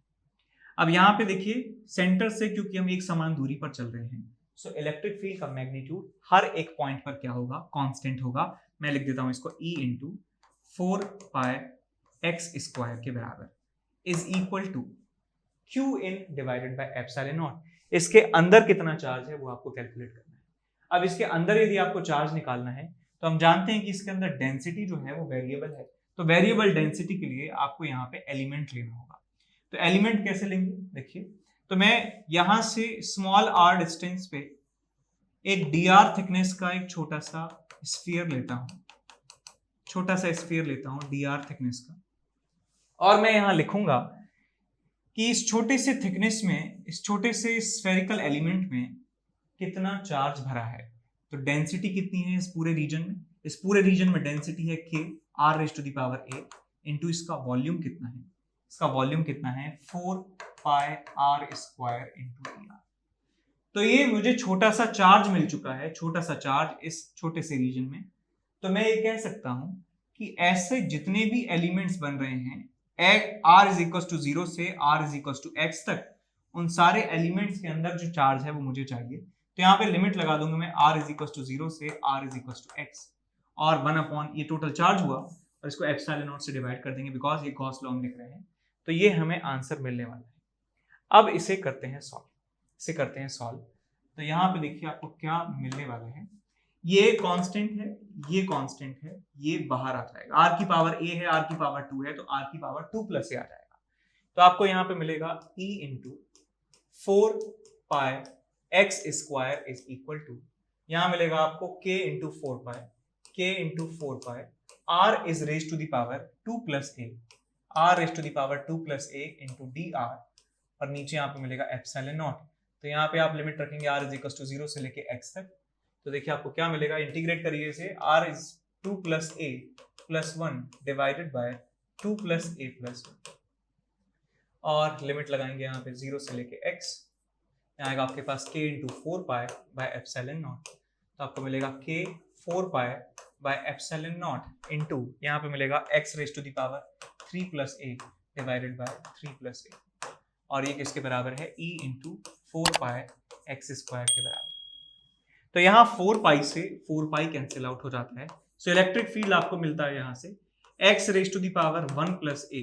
अब यहाँ पे देखिए सेंटर से क्योंकि हम एक समान दूरी पर चल रहे हैं, सो इलेक्ट्रिक फील्ड का मैग्नीट्यूड हर एक पॉइंट पर क्या होगा, कांस्टेंट होगा। मैं लिख देता हूं इसको E इंटू 4πx² के बराबर is equal to q in divided by epsilon naught. इसके अंदर कितना चार्ज है वो आपको कैलकुलेट करना है। अब इसके अंदर यदि आपको चार्ज निकालना है तो हम जानते हैं कि इसके अंदर डेंसिटी जो है वो वेरिएबल है, तो वेरिएबल डेंसिटी के लिए आपको यहाँ पे एलिमेंट लेना होगा। तो एलिमेंट कैसे लेंगे, देखिए, तो मैं यहां से स्मॉल r डिस्टेंस पे एक dr थिकनेस का एक छोटा सा स्फीयर लेता हूं, छोटा सा स्फीयर लेता हूं dr थिकनेस का, और मैं यहां लिखूंगा कि इस छोटे से थिकनेस में, इस छोटे से स्फेरिकल एलिमेंट में कितना चार्ज भरा है। तो डेंसिटी कितनी है इस पूरे रीजन में, इस पूरे रीजन में डेंसिटी है kr⁴ इंटू इसका वॉल्यूम कितना है, इसका वॉल्यूम कितना है 4πr² इंटू dr। तो ये मुझे छोटा सा चार्ज मिल चुका है, छोटा सा चार्ज इस छोटे से रीजन में। तो मैं ये कह सकता हूं कि ऐसे जितने भी एलिमेंट्स बन रहे हैं r इज इक्वल टू 0 से r is equal to x तक, उन सारे एलिमेंट्स के अंदर जो चार्ज है वो मुझे चाहिए। तो यहाँ पे लिमिट लगा दूंगा मैं, r इज इक्वल टू 0 से r is equal to x, और 1/, ये टोटल चार्ज हुआ, और इसको एप्सिलॉन नॉट से डिवाइड कर देंगे बिकॉज ये गॉस लॉ हम लिख रहे हैं। तो ये हमें आंसर मिलने वाला है। अब इसे करते हैं सॉल्व, इसे करते हैं सॉल्व। तो यहाँ पे देखिए आपको क्या मिलने वाला है ये कांस्टेंट है, ये कांस्टेंट है, ये बाहर आ जाएगा। आर की पावर ए है, आर की पावर 2 है, तो आर की पावर 2 प्लस ए आ जाएगा। तो आपको यहाँ पे मिलेगा e into 4 pi x square is equal to, यहाँ मिलेगा आपको k into 4 pi, k into 4 pi r is raise to the power 2 plus a, r raise to the power 2 plus a into d r, और नीचे यहाँ पे मिलेगा epsilon naught. तो यहाँ पे आप लिमिट रखेंगे r इज इक्वल टू 0 से लेके x तक। तो देखिए आपको क्या मिलेगा, इंटीग्रेट करिए इसे, r is 2 plus A plus 1 divided by 2 plus A plus 1, और लिमिट लगाएंगे यहाँ पे 0 से लेके x, यहाँ आएगा आपके पास k into 4 pi by epsilon naught. तो आपको मिलेगा k 4 pi by epsilon naught into यहाँ पे मिलेगा x raise to the power 3 plus a divided by 3 plus a, और ये किसके बराबर है, e into 4 pi x square के बराबर। तो यहाँ 4 पाई से 4 पाई कैंसिल आउट हो जाता है, सो इलेक्ट्रिक फील्ड आपको मिलता है यहाँ से x raise to the power 1 plus a,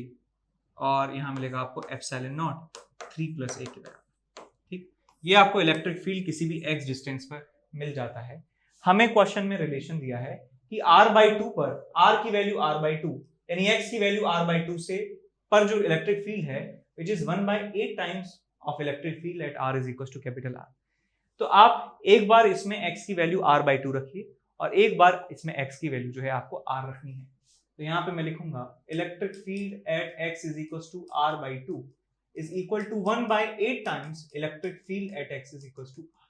और यहाँ मिलेगा आपको एप्सिलॉन नॉट 3 प्लस ए के बराबर। ठीक, ये आपको इलेक्ट्रिक फील्ड किसी भी x डिस्टेंस पर मिल जाता है। हमें क्वेश्चन में रिलेशन दिया है कि r/2 पर r की वैल्यू r/2 यानी x की वैल्यू r/2 से पर जो इलेक्ट्रिक फील्ड है which is 1/8 times of electric field at r is equals to capital R। तो आप एक बार इसमें x की वैल्यू r/2 रखिए और एक बार इसमें x की वैल्यू जो है आपको r रखनी है। तो यहाँ पे मैं लिखूंगा electric field at x is equals to r/2 is equal to 1/8 times electric field at x is equals to r।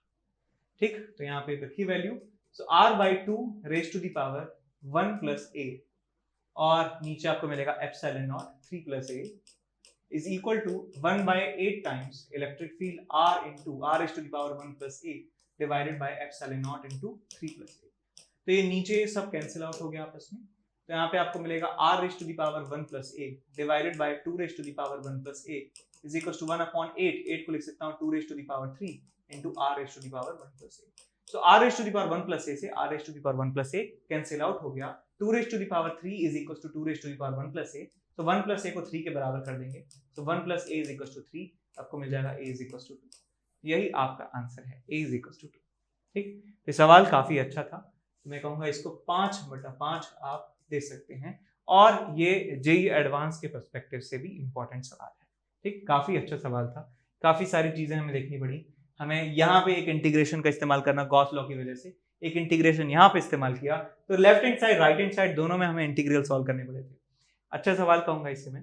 ठीक, तो यहाँ पे रखी value, so r/2 raise to the power 1 plus a, और नीचे आपको मिलेगा epsilon nought 3 plus a is equal to 1/8 times electric field r into r raised to the power 1 plus a divided by epsilon naught into 3 plus a। तो ये नीचे सब cancel out हो गया आपस में, तो यहाँ पे आपको मिलेगा r raised to the power 1 plus a divided by 2 raised to the power 1 plus a is equals to 1/8, 8 को लिख सकता हूँ 2 raised to the power 3 into r raised to the power 1 plus a। So r raised to the power 1 plus a से r raised to the power 1 plus a cancel out हो गया, 2 raised to the power 3 is equals to 2 raised to the power 1 plus a, तो 1 plus ए को 3 के बराबर कर देंगे, तो 1 plus a is equals to 3, आपको मिल जाएगा ए इज इक्वल्स टू 2। यही आपका आंसर है, ए इज इक्वल्स टू 2। ठीक, तो सवाल काफी अच्छा था, तो मैं कहूँगा इसको 5/5 आप दे सकते हैं, और ये जेईई एडवांस के पर्सपेक्टिव से भी इंपॉर्टेंट सवाल है। ठीक, काफी अच्छा सवाल था, काफी सारी चीजें हमें देखनी पड़ी। हमें यहाँ पे एक इंटीग्रेशन का इस्तेमाल करना, गॉस लॉ की वजह से एक इंटीग्रेशन यहाँ पे इस्तेमाल किया, तो left hand side right hand side दोनों में हमें इंटीग्रल सॉल्व करने पड़े थे। अच्छा सवाल कहूंगा इससे मैं।